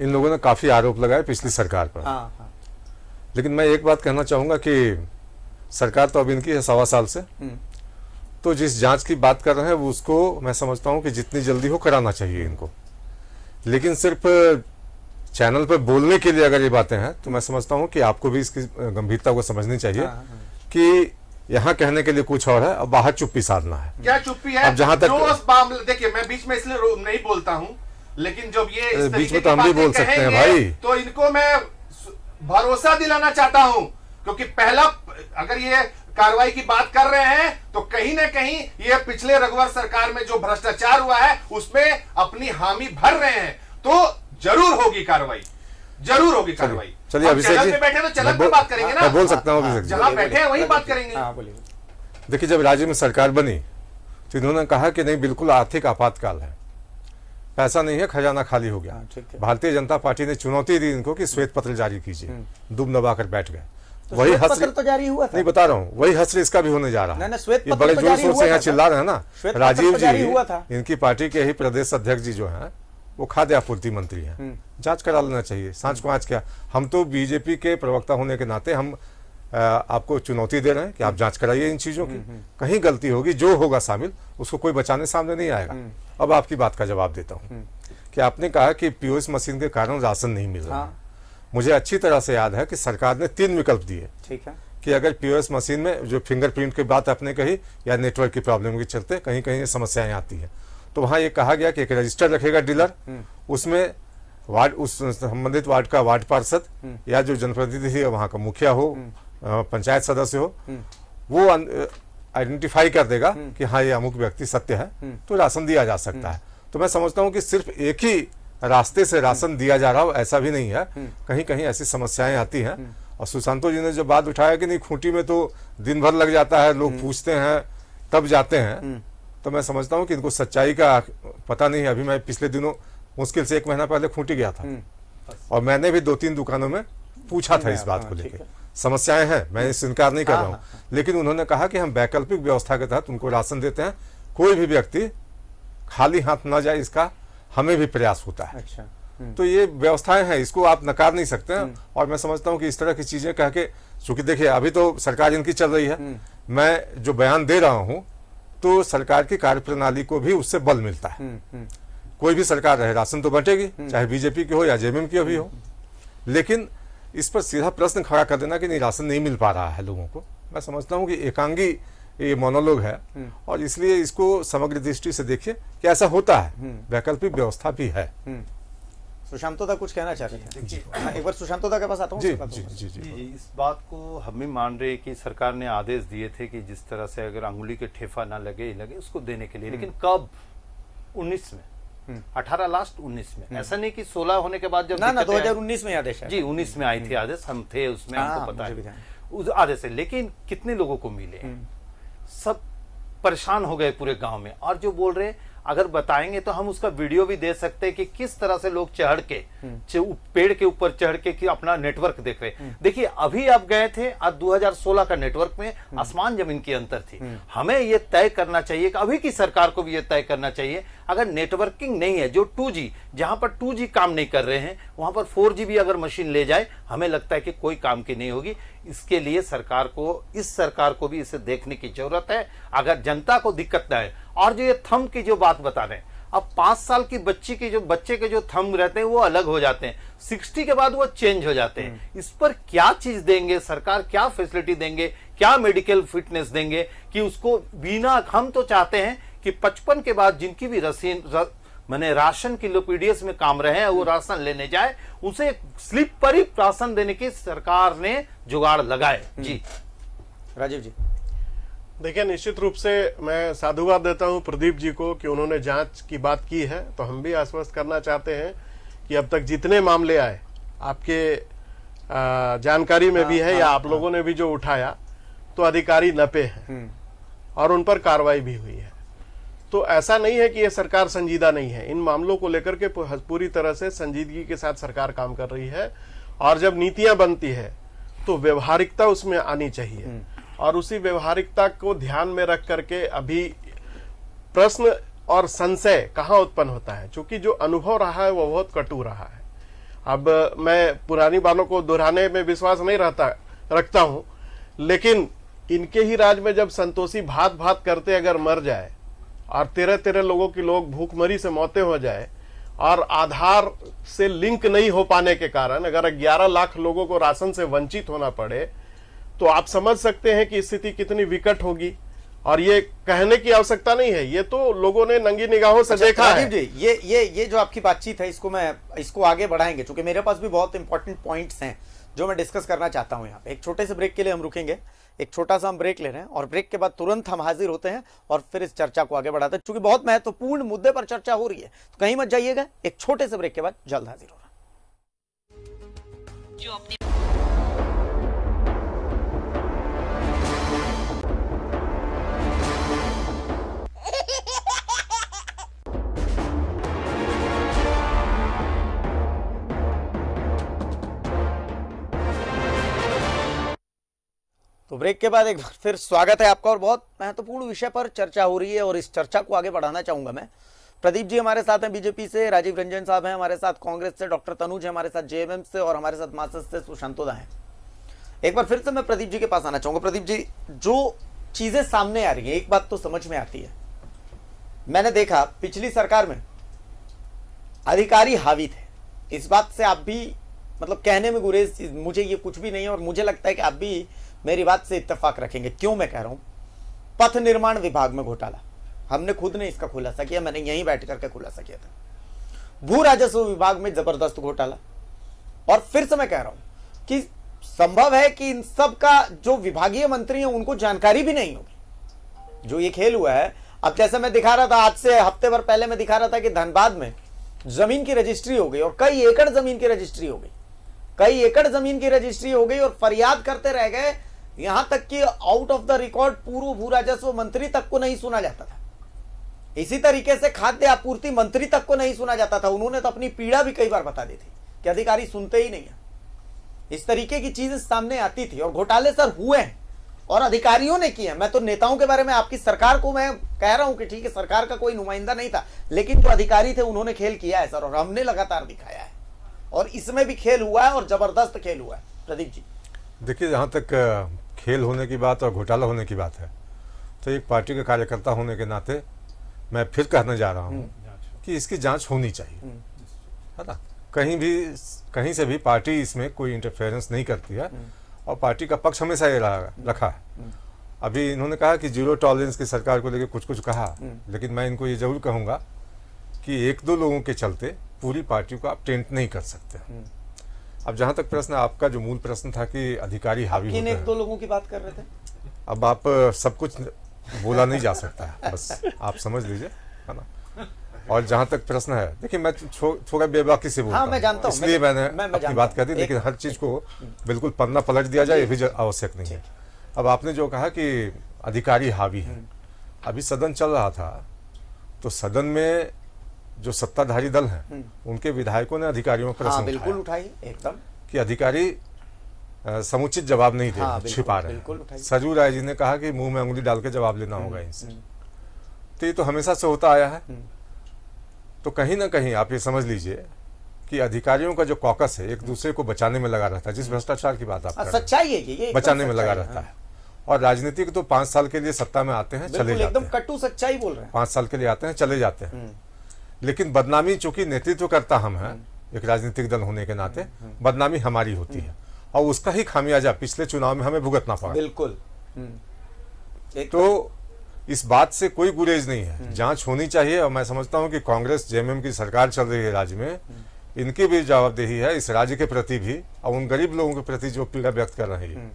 इन लोगों ने काफी आरोप लगाए पिछली सरकार पर। हाँ। लेकिन मैं एक बात कहना चाहूंगा कि सरकार तो अब इनकी है 1.25 साल से, तो जिस जांच की बात कर रहे हैं वो उसको मैं समझता हूं कि जितनी जल्दी हो कराना चाहिए इनको। लेकिन सिर्फ चैनल पर बोलने के लिए अगर ये बातें हैं तो मैं समझता हूं कि आपको भी इसकी गंभीरता को समझनी चाहिए कि यहाँ कहने के लिए कुछ और है और बाहर चुप्पी साधना है। क्या चुप्पी है? अब जहां तक देखिए, मैं बीच में इसलिए नहीं बोलता हूं, लेकिन जब ये इस बीच में तो हम भी बोल सकते हैं भाई, तो इनको मैं भरोसा दिलाना चाहता हूं, क्योंकि पहला, अगर ये कार्रवाई की बात कर रहे हैं तो कहीं ना कहीं ये पिछले रघुवर सरकार में जो भ्रष्टाचार हुआ है उसमें अपनी हामी भर रहे हैं। तो जरूर होगी कार्रवाई, जरूर होगी कार्रवाई। चलिए अभिषेक जी, बैठे तो चलन पे बात करेंगे ना, मैं बोल सकता हूँ अभिषेक जी। जहां बैठे हैं वही बात करेंगे। देखिए, जब राज्य में सरकार बनी तो इन्होंने कहा कि नहीं, बिल्कुल आर्थिक आपातकाल है, पैसा नहीं है, खजाना खाली हो गया। भारतीय जनता पार्टी ने चुनौती दी इनको कि श्वेत पत्र जारी कीजिए, दुम दबाकर बैठ गए। तो वही पत्र तो जारी हुआ था। नहीं, बता रहा हूँ, वही हश्र इसका भी होने जा रहा है। श्वेत ये बड़े जोर शोर से यहाँ चिल्ला रहे हैं ना। राजीव जी, इनकी पार्टी के ही प्रदेश अध्यक्ष जी जो है वो खाद्य आपूर्ति मंत्री हैं, जांच करा लेना चाहिए। सांच को आज क्या, हम तो बीजेपी के प्रवक्ता होने के नाते हम आपको चुनौती दे रहे हैं कि आप जांच कराइए इन चीजों की। कहीं गलती होगी, जो होगा शामिल उसको कोई बचाने सामने नहीं आएगा। अब आपकी बात का जवाब देता हूँ कि आपने कहा कि पीओएस मशीन के कारण राशन नहीं मिल रहा। मुझे अच्छी तरह से याद है कि सरकार ने 3 विकल्प दिए। ठीक है कि अगर पीओएस मशीन में जो फिंगरप्रिंट की बात आपने कही या नेटवर्क की प्रॉब्लम के चलते कहीं कहीं समस्याएं आती हैं, तो वहां ये कहा गया कि एक रजिस्टर रखेगा डीलर, उसमें वार्ड, उस संबंधित वार्ड का वार्ड पार्षद या जो जनप्रतिनिधि है वहां का मुखिया हो, पंचायत सदस्य हो, वो आइडेंटिफाई कर देगा कि हाँ ये अमुक व्यक्ति सत्य है, तो राशन दिया जा सकता है। तो मैं समझता हूं कि सिर्फ एक ही रास्ते से राशन दिया जा रहा हो ऐसा भी नहीं है, कहीं कहीं ऐसी समस्याएं आती हैं। और सुशांतो जी ने जो बात उठाया कि नहीं, खूंटी में तो दिन भर लग जाता है, लोग पूछते हैं तब जाते हैं, तो मैं समझता हूं कि इनको सच्चाई का पता नहीं है। अभी मैं पिछले दिनों मुश्किल से 1 महीना पहले खूंटी गया था और मैंने भी 2-3 दुकानों में पूछा था इस बात को लेकर। समस्याएं हैं, मैं इस इनकार नहीं कर रहा हूं, लेकिन उन्होंने कहा कि हम वैकल्पिक व्यवस्था के तहत उनको राशन देते हैं, कोई भी व्यक्ति खाली हाथ न जाए, इसका हमें भी प्रयास होता है। अच्छा। तो ये व्यवस्थाएं हैं, इसको आप नकार नहीं सकते हैं। और मैं समझता हूं कि इस तरह की चीजें कह के, चूंकि देखिए अभी तो सरकार इनकी चल रही है, मैं जो बयान दे रहा हूं तो सरकार की कार्यप्रणाली को भी उससे बल मिलता है। कोई भी सरकार रहे, राशन तो बंटेगी, चाहे बीजेपी की हो या जेएमएम की भी हो। लेकिन इस पर सीधा प्रश्न खड़ा कर देना कि नहीं राशन नहीं मिल पा रहा है लोगों को, मैं समझता हूं कि एकांगी ये मोनोलॉग है। और इसलिए इसको समग्र दृष्टि से देखिए कि ऐसा होता है, वैकल्पिक व्यवस्था भी है। सुशांतोदा कुछ कहना चाह रहे थे? एक बार सुशांतोदा के पास आता हूँ। जी जी जी जी जी, इस बात को हम भी मान रहे कि सरकार ने आदेश दिए थे कि जिस तरह से अगर अंगुली के ठेफा ना लगे उसको देने के लिए, लेकिन कब? 19 में, 18 लास्ट 19 में, ऐसा नहीं कि 16 होने के बाद जब ना 2019 में आदेश है। जी 19 में आई थी आदेश, हम थे उसमें, हमको पता है उस आदेश से। लेकिन कितने लोगों को मिले? सब परेशान हो गए पूरे गांव में। और जो बोल रहे, अगर बताएंगे तो हम उसका वीडियो भी दे सकते हैं कि किस तरह से लोग चढ़ के पेड़ के ऊपर चढ़ के कि अपना नेटवर्क देख रहे। देखिए अभी आप गए थे, आज 2016 का नेटवर्क में आसमान जमीन की अंतर थी। हमें ये तय करना चाहिए कि अभी की सरकार को भी ये तय करना चाहिए, अगर नेटवर्किंग नहीं है, जो 2G, जहां पर 2G काम नहीं कर रहे हैं वहां पर 4G भी अगर मशीन ले जाए, हमें लगता है कि कोई काम की नहीं होगी। इसके लिए सरकार को, इस सरकार को भी इसे देखने की जरूरत है, अगर जनता को दिक्कत ना है। और जो ये थंब की जो बात बता रहे हैं, अब 5 साल की बच्चे के जो थंब रहते हैं वो अलग हो जाते हैं, 60 के बाद वो चेंज हो जाते हैं। इस पर क्या चीज देंगे सरकार, क्या फैसिलिटी देंगे, क्या मेडिकल फिटनेस देंगे कि उसको बिना, हम तो चाहते हैं कि 55 के बाद जिनकी भी मैंने राशन की पीडीएस में काम रहे हैं वो राशन लेने जाए, उसे स्लिप पर ही राशन देने की सरकार ने जुगाड़ लगाए। जी राजीव जी। देखिए, निश्चित रूप से मैं साधुवाद देता हूं प्रदीप जी को कि उन्होंने जांच की बात की है। तो हम भी आश्वस्त करना चाहते हैं कि अब तक जितने मामले आए आपके जानकारी में भी है या आप लोगों ने भी जो उठाया, तो अधिकारी नपे हैं और उन पर कार्रवाई भी हुई है। तो ऐसा नहीं है कि ये सरकार संजीदा नहीं है, इन मामलों को लेकर के पूरी तरह से संजीदगी के साथ सरकार काम कर रही है। और जब नीतियां बनती है तो व्यवहारिकता उसमें आनी चाहिए, और उसी व्यवहारिकता को ध्यान में रख करके अभी प्रश्न और संशय कहाँ उत्पन्न होता है, क्योंकि जो अनुभव रहा है वो बहुत कटु रहा है। अब मैं पुरानी बातों को दोहराने में विश्वास नहीं रखता हूं, लेकिन इनके ही राज में जब संतोषी भात भात करते अगर मर जाए और 13 लोगों की लोग भूखमरी से मौतें हो जाए और आधार से लिंक नहीं हो पाने के कारण अगर 11 लाख लोगों को राशन से वंचित होना पड़े, तो आप समझ सकते हैं कि स्थिति कितनी विकट होगी। और ये कहने की आवश्यकता नहीं है, ये तो लोगों ने नंगी निगाहों से देखा है। जी, ये जो आपकी बातचीत है इसको आगे बढ़ाएंगे, क्योंकि मेरे पास भी बहुत इंपॉर्टेंट पॉइंट्स हैं जो मैं डिस्कस करना चाहता हूं। यहाँ पे एक छोटे से ब्रेक के लिए हम रुकेंगे, एक छोटा सा हम ब्रेक ले रहे हैं और ब्रेक के बाद तुरंत हम हाजिर होते हैं और फिर इस चर्चा को आगे बढ़ाते हैं, क्योंकि बहुत महत्वपूर्ण मुद्दे पर चर्चा हो रही है। तो कहीं मत जाइएगा, एक छोटे से ब्रेक के बाद जल्द हाजिर हो रहा है। तो ब्रेक के बाद एक बार फिर स्वागत है आपका, और बहुत महत्वपूर्ण विषय पर चर्चा हो रही है और इस चर्चा को आगे बढ़ाना चाहूंगा मैं। प्रदीप जी हमारे साथ हैं बीजेपी से, राजीव रंजन साहब हैं हमारे साथ कांग्रेस से, डॉक्टर तनुज है हमारे साथ जेएमएम से, और हमारे साथ मार्क्सिस्ट से सुशांतोदा है। एक बार फिर से मैं प्रदीप जी के पास आना चाहूंगा। प्रदीप जी, जो चीजें सामने आ रही है, एक बात तो समझ में आती है, मैंने देखा पिछली सरकार में अधिकारी हावी थे, इस बात से आप भी मतलब कहने में गुरेज मुझे ये कुछ भी नहीं है, और मुझे लगता है कि आप भी मेरी बात से इत्तेफाक रखेंगे। क्यों मैं कह रहा हूं? पथ निर्माण विभाग में घोटाला, हमने खुद ने इसका खुलासा किया, मैंने यहीं बैठ करके खुलासा किया था। भू राजस्व विभाग में जबरदस्त घोटाला, और फिर से मैं कह रहा हूं कि संभव है कि इन सब का जो विभागीय मंत्री हैं उनको जानकारी भी नहीं होगी जो ये खेल हुआ है। अब जैसे मैं दिखा रहा था, आज से हफ्ते भर पहले मैं दिखा रहा था कि धनबाद में जमीन की रजिस्ट्री हो गई और कई एकड़ जमीन की रजिस्ट्री हो गई, कई एकड़ जमीन की रजिस्ट्री हो गई, और फरियाद करते रह गए, यहां तक कि आउट ऑफ द रिकॉर्ड पूर्व भू राजस्व मंत्री तक को नहीं सुना जाता था। इसी तरीके से खाद्य आपूर्ति मंत्री तक को नहीं सुना जाता था। उन्होंने तो अपनी पीड़ा भी कई बार बता दी थी कि अधिकारी सुनते ही नहीं है। इस तरीके की चीजें सामने आती थी, और घोटाले सर हुए हैं और अधिकारियों ने किए। मैं तो नेताओं के बारे में, आपकी सरकार को मैं कह रहा हूं कि ठीक है, सरकार का कोई नुमाइंदा नहीं था, लेकिन जो अधिकारी थे उन्होंने खेल किया है सर, और हमने लगातार दिखाया है, और इसमें भी खेल हुआ है और जबरदस्त खेल हुआ है। प्रदीप जी देखिए, जहाँ तक खेल होने की बात और घोटाला होने की बात है, तो एक पार्टी का कार्यकर्ता होने के नाते मैं फिर कहने जा रहा हूँ कि इसकी जांच होनी चाहिए, है ना। कहीं से भी पार्टी इसमें कोई इंटरफेरेंस नहीं करती है, और पार्टी का पक्ष हमेशा ये रखा है। अभी इन्होंने कहा कि 0 टॉलरेंस की सरकार को लेकर कुछ कहा, लेकिन मैं इनको ये जरूर कहूँगा कि 1-2 लोगों के चलते पूरी पार्टी को आप टेंट नहीं कर सकते। अब जहां तक प्रश्न, आपका जो मूल प्रश्न था कि अधिकारी हावी होते हैं, 1-2 लोगों की बात कर रहे थे। अब आप सब कुछ बोला नहीं जा सकता है, बस आप समझ लीजिए, है ना। और जहां तक प्रश्न है, देखिए मैं थोड़ा बेबाकी से बोलता मैं जानता हूं, इसलिए मैंने अपनी बात कर दी, लेकिन हर चीज को बिल्कुल पन्ना पलट दिया जाए ये भी आवश्यक नहीं है। अब आपने जो कहा कि अधिकारी हावी है, अभी सदन चल रहा था, तो सदन में जो सत्ताधारी दल हैं उनके विधायकों ने अधिकारियों पर प्रश्न बिल्कुल उठाई एकदम कि अधिकारी समुचित जवाब नहीं दे छिपा रहे हैं। सरयू राय जी ने कहा कि मुंह में उंगली डाल के जवाब लेना होगा इनसे। तो ये तो हमेशा से होता आया है। तो कहीं ना कहीं आप ये समझ लीजिए कि अधिकारियों का जो कॉकस है एक दूसरे को बचाने में लगा रहता है, जिस भ्रष्टाचार की बात आप कर रहे हैं, सच्चाई है ये बचाने में लगा रहता है। और राजनीतिक तो 5 साल के लिए सत्ता में आते हैं, चले जाते हैं, एकदम कटु सच्चाई बोल रहे हैं। 5 साल के लिए आते हैं, चले जाते हैं। लेकिन बदनामी चूंकि नेतृत्व करता हम हैं, एक राजनीतिक दल होने के नाते बदनामी हमारी होती है और उसका ही खामियाजा पिछले चुनाव में हमें भुगतना पड़ा। बिल्कुल। तो इस बात से कोई गुरेज नहीं है, जांच होनी चाहिए। और मैं समझता हूं कि कांग्रेस जेएमएम की सरकार चल रही है राज्य में, इनकी भी जवाबदेही है इस राज्य के प्रति भी और उन गरीब लोगों के प्रति जो पीड़ा व्यक्त कर रहे हैं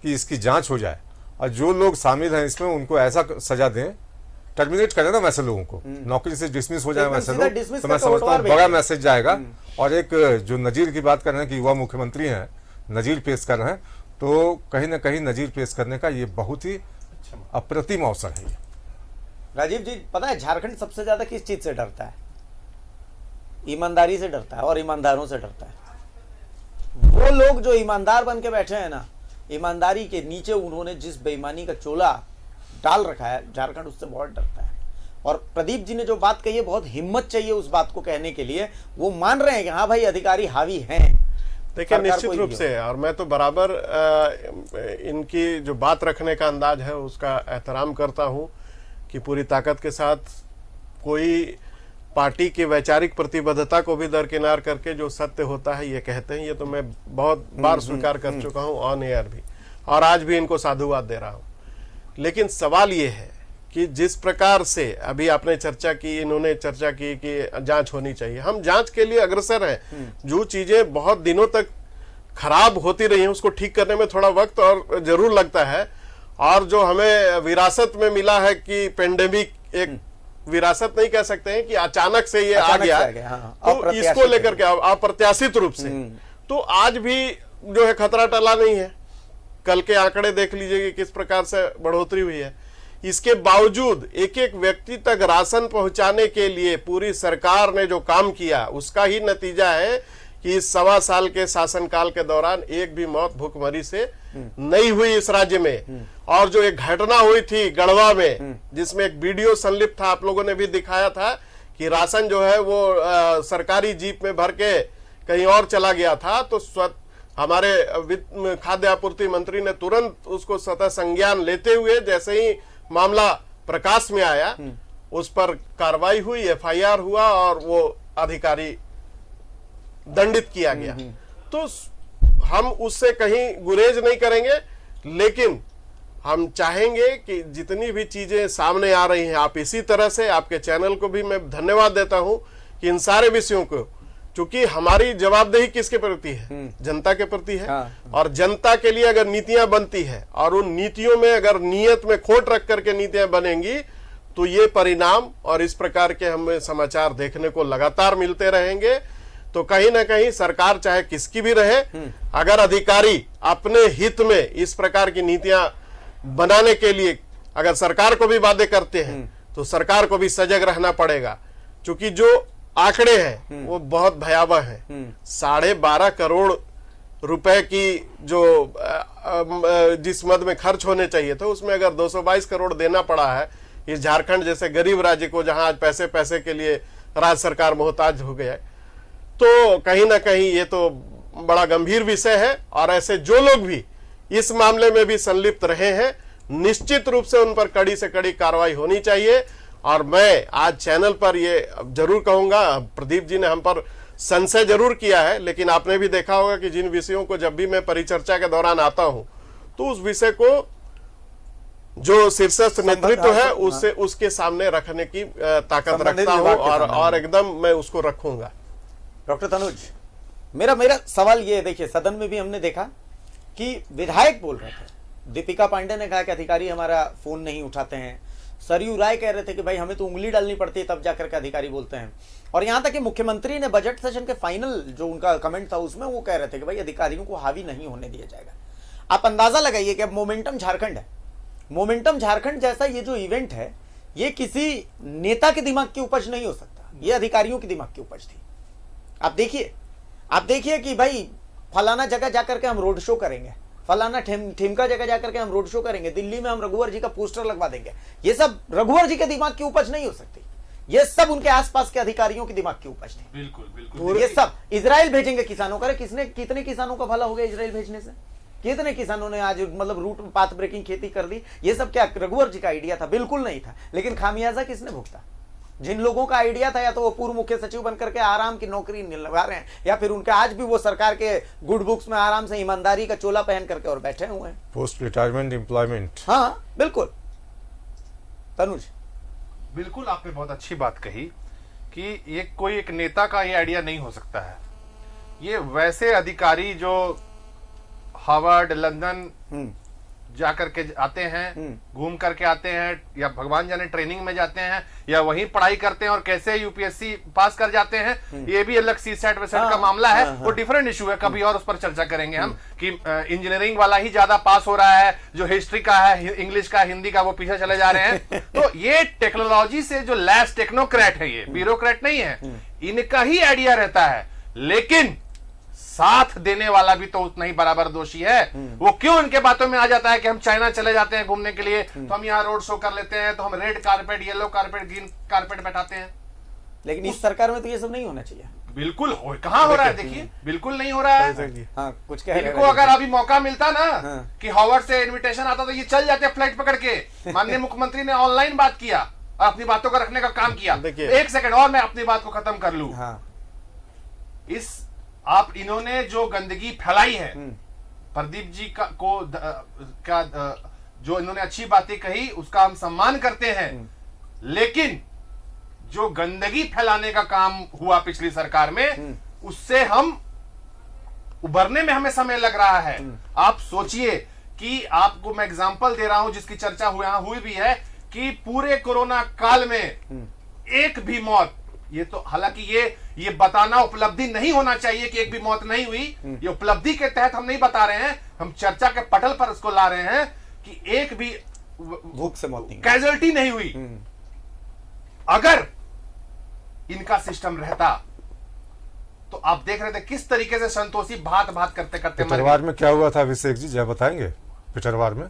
कि इसकी जांच हो जाए और जो लोग शामिल हैं इसमें उनको ऐसा सजा दें, टर्मिनेट करें ना वैसे लोगों को, नौकरी से डिसमिस हो जाए वैसे लोग, तो मैं समझता हूँ बड़ा मैसेज जाएगा। और एक जो नजीर की बात कर रहे हैं कि युवा मुख्यमंत्री हैं, नजीर पेश कर रहे हैं, तो कहीं ना कहीं नजीर पेश करने का ये बहुत ही अप्रतिम अवसर है। राजीव जी, पता है झारखंड सबसे ज्यादा किस चीज से डरता है? ईमानदारी से डरता है और ईमानदारों से डरता है। वो लोग जो ईमानदार बन के बैठे हैं ना, ईमानदारी के नीचे उन्होंने जिस बेईमानी का चोला डाल रखा है, झारखंड उससे बहुत डरता है। और प्रदीप जी ने जो बात कही है, बहुत हिम्मत चाहिए उस बात को कहने के लिए। वो मान रहे हैं कि हाँ भाई अधिकारी हावी हैं। देखिए निश्चित रूप से, और मैं तो बराबर इनकी जो बात रखने का अंदाज है उसका एहतराम करता हूं कि पूरी ताकत के साथ कोई पार्टी की वैचारिक प्रतिबद्धता को भी दरकिनार करके जो सत्य होता है ये कहते हैं। ये तो मैं बहुत बार स्वीकार कर चुका हूं ऑन एयर भी, और आज भी इनको साधुवाद दे रहा हूं। लेकिन सवाल ये है कि जिस प्रकार से अभी आपने चर्चा की, इन्होंने चर्चा की कि जांच होनी चाहिए, हम जांच के लिए अग्रसर हैं। जो चीजें बहुत दिनों तक खराब होती रही हैं उसको ठीक करने में थोड़ा वक्त और जरूर लगता है। और जो हमें विरासत में मिला है कि पेंडेमिक, एक विरासत नहीं कह सकते हैं कि अचानक से ये आ गया, हाँ, तो इसको लेकर के अप्रत्याशित रूप से, तो आज भी जो है खतरा टला नहीं है। कल के आंकड़े देख लीजिए कि किस प्रकार से बढ़ोतरी हुई है। इसके बावजूद एक एक व्यक्ति तक राशन पहुंचाने के लिए पूरी सरकार ने जो काम किया उसका ही नतीजा है कि इस 1.25 साल के शासनकाल के दौरान एक भी मौत भूखमरी से नहीं हुई इस राज्य में। और जो एक घटना हुई थी गढ़वा में, जिसमें एक वीडियो संलिप्त था, आप लोगों ने भी दिखाया था कि राशन जो है वो सरकारी जीप में भर के कहीं और चला गया था, तो हमारे खाद्य आपूर्ति मंत्री ने तुरंत उसको स्वतः संज्ञान लेते हुए जैसे ही मामला प्रकाश में आया उस पर कार्रवाई हुई, एफआईआर हुआ और वो अधिकारी दंडित किया गया। तो हम उससे कहीं गुरेज नहीं करेंगे, लेकिन हम चाहेंगे कि जितनी भी चीजें सामने आ रही हैं, आप इसी तरह से, आपके चैनल को भी मैं धन्यवाद देता हूं कि इन सारे विषयों को, क्योंकि हमारी जवाबदेही किसके प्रति है? जनता के प्रति है। और जनता के लिए अगर नीतियां बनती है और उन नीतियों में अगर नीयत में खोट रख करके नीतियां बनेंगी तो ये परिणाम और इस प्रकार के हमें समाचार देखने को लगातार मिलते रहेंगे। तो कहीं ना कहीं सरकार चाहे किसकी भी रहे, अगर अधिकारी अपने हित में इस प्रकार की नीतियां बनाने के लिए अगर सरकार को भी वादे करते हैं तो सरकार को भी सजग रहना पड़ेगा, क्योंकि जो आंकड़े हैं वो बहुत भयावह हैं। 12.5 करोड़ रुपए की जो जिस मद में खर्च होने चाहिए था उसमें अगर 222 करोड़ देना पड़ा है इस झारखंड जैसे गरीब राज्य को, जहां आज पैसे पैसे के लिए राज्य सरकार मोहताज हो गया है, तो कहीं ना कहीं ये तो बड़ा गंभीर विषय है। और ऐसे जो लोग भी इस मामले में भी संलिप्त रहे हैं, निश्चित रूप से उन पर कड़ी से कड़ी कार्रवाई होनी चाहिए। और मैं आज चैनल पर ये जरूर कहूंगा, प्रदीप जी ने हम पर संशय जरूर किया है, लेकिन आपने भी देखा होगा कि जिन विषयों को जब भी मैं परिचर्चा के दौरान आता हूं तो उस विषय को जो शीर्षस्थ नेतृत्व है उससे उसके सामने रखने की ताकत रखता हूं और एकदम मैं उसको रखूंगा। डॉक्टर तनुज, मेरा सवाल ये, देखिए सदन में भी हमने देखा कि विधायक बोल रहे थे, दीपिका पांडे ने कहा कि अधिकारी हमारा फोन नहीं उठाते हैं, सरयू राय कह रहे थे कि भाई हमें तो उंगली डालनी पड़ती है तब जाकर के अधिकारी बोलते हैं, और यहां तक कि मुख्यमंत्री ने बजट सेशन के फाइनल जो उनका कमेंट था उसमें वो कह रहे थे कि भाई अधिकारियों को हावी नहीं होने दिया जाएगा। आप अंदाजा लगाइए कि अब मोमेंटम झारखंड है, मोमेंटम झारखंड जैसा ये जो इवेंट है ये किसी नेता के दिमाग की उपज नहीं हो सकता, ये अधिकारियों के दिमाग की उपज थी। आप देखिए कि भाई फलाना जगह जाकर के हम रोड शो करेंगे, फलाना ठेमका जगह जाकर के हम रोड शो करेंगे, दिल्ली में हम रघुवर जी का पोस्टर लगवा देंगे, ये सब रघुवर जी के दिमाग की उपज नहीं हो सकती, ये सब उनके आसपास के अधिकारियों के दिमाग की उपज थी। बिल्कुल ये सब इजराइल भेजेंगे किसानों का, कितने किसानों का भला हो गया इजराइल भेजने से? कितने किसानों ने आज मतलब रूट पाथ ब्रेकिंग खेती कर दी? ये सब क्या रघुवर जी का आइडिया था? बिल्कुल नहीं था। लेकिन खामियाजा किसने भुगता? जिन लोगों का आइडिया था या तो वो पूर्व मुख्य सचिव बनकर के आराम की नौकरी निभा रहे हैं, या फिर उनके आज भी वो सरकार के गुड बुक्स में आराम से ईमानदारी का चोला पहन करके और बैठे हुए हैं। Post retirement employment. हाँ बिल्कुल तनुज, बिल्कुल आपने बहुत अच्छी बात कही कि ये कोई एक नेता का ये आइडिया नहीं हो सकता है। ये वैसे अधिकारी जो हार्वर्ड, लंदन जा करके आते हैं, घूम करके आते हैं, या भगवान जाने ट्रेनिंग में जाते हैं, या वहीं पढ़ाई करते हैं और कैसे यूपीएससी पास कर जाते हैं, ये भी अलग सीसेट वेसेट का मामला है। वो डिफरेंट इशू है, कभी और उस पर चर्चा करेंगे हम कि इंजीनियरिंग वाला ही ज्यादा पास हो रहा है, जो हिस्ट्री का है, इंग्लिश का, हिंदी का, वो पीछे चले जा रहे हैं। तो ये टेक्नोलॉजी से जो लैस टेक्नोक्रेट है, ये ब्यूरोक्रेट नहीं है, इनका ही आइडिया रहता है। लेकिन साथ देने वाला भी तो उतना ही बराबर दोषी है। वो क्यों इनके बातों में आ जाता है कि हम चाइना चले जाते हैं घूमने के लिए, तो हम यहाँ रोड शो कर लेते हैं, तो हम red carpet, yellow carpet, green carpet बैठाते हैं। लेकिन इस सरकार में तो ये सब नहीं होना चाहिए। बिल्कुल कहाँ हो रहा है, देखिए बिल्कुल नहीं हो रहा है। हाँ, कुछ कह इनको अगर अभी मौका मिलता ना कि हार्वर्ड से इनविटेशन आता तो ये चल जाते फ्लाइट पकड़ के। माननीय मुख्यमंत्री ने ऑनलाइन बात किया और अपनी बातों को रखने का काम किया। एक सेकंड और मैं अपनी बात को खत्म कर लूं। इस आप इन्होंने जो गंदगी फैलाई है, प्रदीप जी का जो इन्होंने अच्छी बातें कही उसका हम सम्मान करते हैं, लेकिन जो गंदगी फैलाने का काम हुआ पिछली सरकार में, उससे हम उभरने में हमें समय लग रहा है। आप सोचिए कि आपको मैं एग्जांपल दे रहा हूं जिसकी चर्चा हुई भी है कि पूरे कोरोना काल में एक भी मौत, ये तो हालांकि ये बताना उपलब्धि नहीं होना चाहिए कि एक भी मौत नहीं हुई, ये उपलब्धि के तहत हम नहीं बता रहे हैं, हम चर्चा के पटल पर इसको ला रहे हैं कि एक भी भूख से मौत नहीं, कैजुअलिटी नहीं हुई। अगर इनका सिस्टम रहता तो आप देख रहे थे किस तरीके से संतोषी भात करते करते पिटरवार में क्या हुआ था अभिषेक जी, जय बताएंगे? पिटरवार में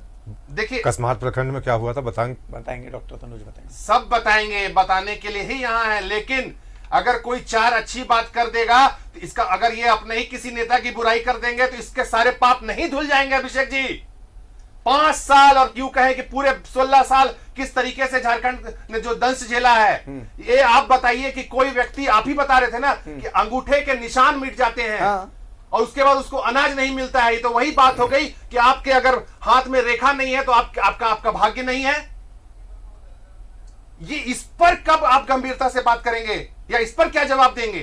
देखिए कसमार प्रखंड में क्या हुआ था, बताएंगे डॉक्टर तनुज, बताएंगे, सब बताएंगे, बताने के लिए ही यहाँ है। लेकिन अगर कोई चार अच्छी बात कर देगा तो इसका, अगर ये अपने ही किसी नेता की बुराई कर देंगे तो इसके सारे पाप नहीं धुल जाएंगे अभिषेक जी। 5 साल और क्यों कहे कि पूरे 16 साल किस तरीके से झारखंड ने जो दंश झेला है, ये आप बताइए कि कोई व्यक्ति, आप ही बता रहे थे ना कि अंगूठे के निशान मिट जाते हैं और उसके बाद उसको अनाज नहीं मिलता है। तो वही बात हो गई कि आपके अगर हाथ में रेखा नहीं है तो आपका भाग्य नहीं है। ये इस पर कब आप गंभीरता से बात करेंगे या इस पर क्या जवाब देंगे?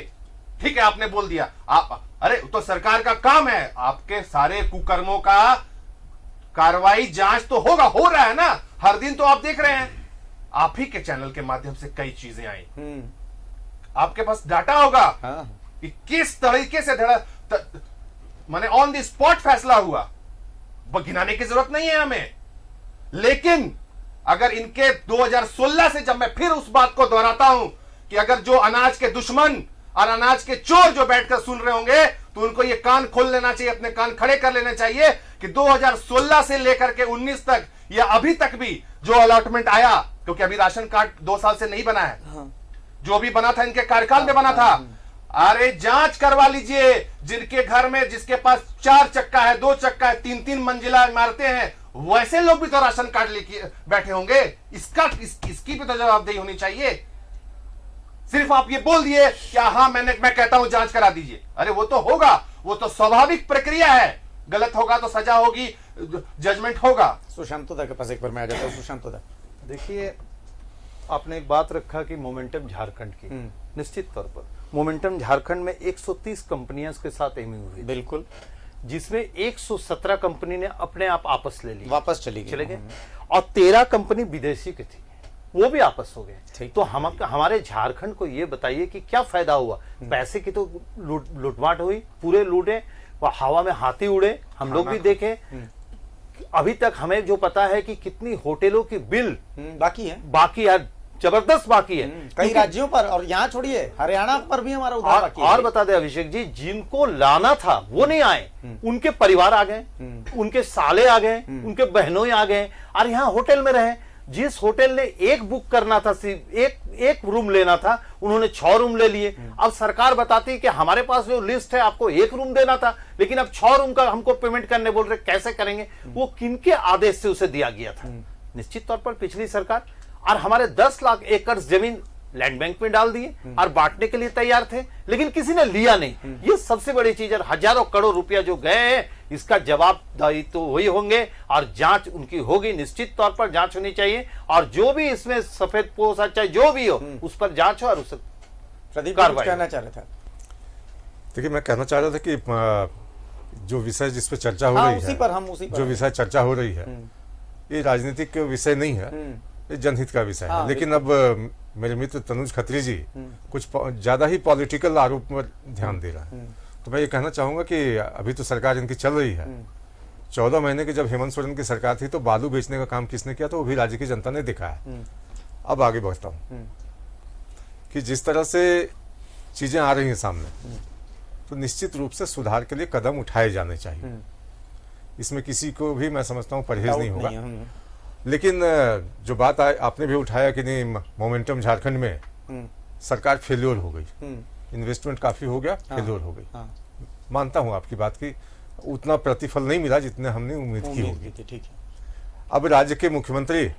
ठीक है, आपने बोल दिया, आप अरे तो सरकार का काम है, आपके सारे कुकर्मों का कार्रवाई जांच तो होगा, हो रहा है ना, हर दिन तो आप देख रहे हैं। आप ही के चैनल के माध्यम से कई चीजें आई, आपके पास डाटा होगा कि किस तरीके से माने ऑन द स्पॉट फैसला हुआ। गिनाने की जरूरत नहीं है हमें। लेकिन अगर इनके 2016 से, जब मैं फिर उस बात को दोहराता हूं कि अगर जो अनाज के दुश्मन और अनाज के चोर जो बैठकर सुन रहे होंगे तो उनको ये कान खोल लेना चाहिए, अपने कान खड़े कर लेने चाहिए कि 2016 से लेकर के 19 तक या अभी तक भी जो अलॉटमेंट आया, क्योंकि अभी राशन कार्ड 2 साल से नहीं बना है, जो भी बना था इनके कार्यकाल में बना था। अरे जांच करवा लीजिए, जिनके घर में, जिसके पास 4 चक्का है, 2 चक्का है, 3-3 मंजिला इमारतें हैं, वैसे लोग भी तो राशन कार्ड लेके बैठे होंगे। इसकी भी तो जवाबदेही होनी चाहिए। सिर्फ आप ये बोल दिए कि हाँ मैं कहता हूं जांच करा दीजिए, अरे वो तो होगा, वो तो स्वाभाविक प्रक्रिया है। गलत होगा तो सजा होगी, जजमेंट होगा। सुशांतोदा के पास एक बार मैं आ जाता हूं। सुशांतोदा, देखिए, आपने एक बात रखा कि मोमेंटम झारखंड की, निश्चित तौर पर मोमेंटम झारखंड में 130 कंपनियां के साथ एमओयू हुई, बिल्कुल, जिसमें 117 कंपनी ने अपने आप आपस ले ली, वापस चले गए, और 13 कंपनी विदेशी की थी, वो भी आपस हो गए। तो हमारे झारखंड को ये बताइए कि क्या फायदा हुआ? पैसे की तो लूटमाट हुई, पूरे लूटे, हवा में हाथी उड़े, हम लोग भी देखे। अभी तक हमें जो पता है कि कितनी होटलों की बिल बाकी है, जबरदस्त बाकी है कई राज्यों पर, और यहाँ छोड़िए हरियाणा पर भी हमारा उधार बाकी है। और बता दे अभिषेक जी, जिनको लाना था वो नहीं आए, उनके परिवार आ गए, उनके साले आ गए, उनके बहनों आ गए, और यहाँ होटल में रहे। जिस होटल ने एक बुक करना था, एक रूम लेना था, उन्होंने 6 रूम ले लिए। अब सरकार बताती है कि हमारे पास जो लिस्ट है आपको 1 रूम देना था, लेकिन अब 6 रूम का हमको पेमेंट करने बोल रहे, कैसे करेंगे? वो किनके आदेश से उसे दिया गया था? निश्चित तौर पर पिछली सरकार। और हमारे 10 लाख एकड़ जमीन लैंड बैंक में डाल दिए और बांटने के लिए तैयार थे, लेकिन किसी ने लिया नहीं। ये सबसे बड़ी चीज है। हजारों करोड़ रुपया जो गए हैं, इसका जवाबदारी तो वही होंगे और जांच उनकी होगी। निश्चित तौर पर जांच होनी चाहिए और जो भी इसमें सफेद पोश चाहे जो भी हो उस पर जांच हो और उस प्रदीप जी कुछ कहना चाह रहे थे। देखिए, मैं कहना चाह रहा था कि जो विषय जिस पर चर्चा हो हाँ, रही उसी है, पर हम उसी पर जो विषय चर्चा हो रही है, ये राजनीतिक विषय नहीं है, ये जनहित का विषय है। लेकिन अब मेरे मित्र तनुज खत्री जी कुछ ज्यादा ही पॉलिटिकल आरोप पर ध्यान दे रहा है। तो मैं ये कहना चाहूंगा कि अभी तो सरकार इनकी चल रही है। 14 महीने की जब हेमंत सोरेन की सरकार थी तो बालू बेचने का काम किसने किया, तो वो भी राज्य की जनता ने देखा है। अब आगे बढ़ता हूँ कि जिस तरह से चीजें आ रही हैं सामने, तो निश्चित रूप से सुधार के लिए कदम उठाए जाने चाहिए। इसमें किसी को भी मैं समझता हूँ परहेज नहीं होगा। लेकिन जो बात आपने भी उठाया कि नहीं, मोमेंटम झारखंड में सरकार फेल्योर हो गई, इन्वेस्टमेंट काफी हो गया, फेल्योर हो गई। मानता हूँ आपकी बात की उतना प्रतिफल नहीं मिला जितने हमने उम्मीद की होगी। ठीक है। अब राज्य के मुख्यमंत्री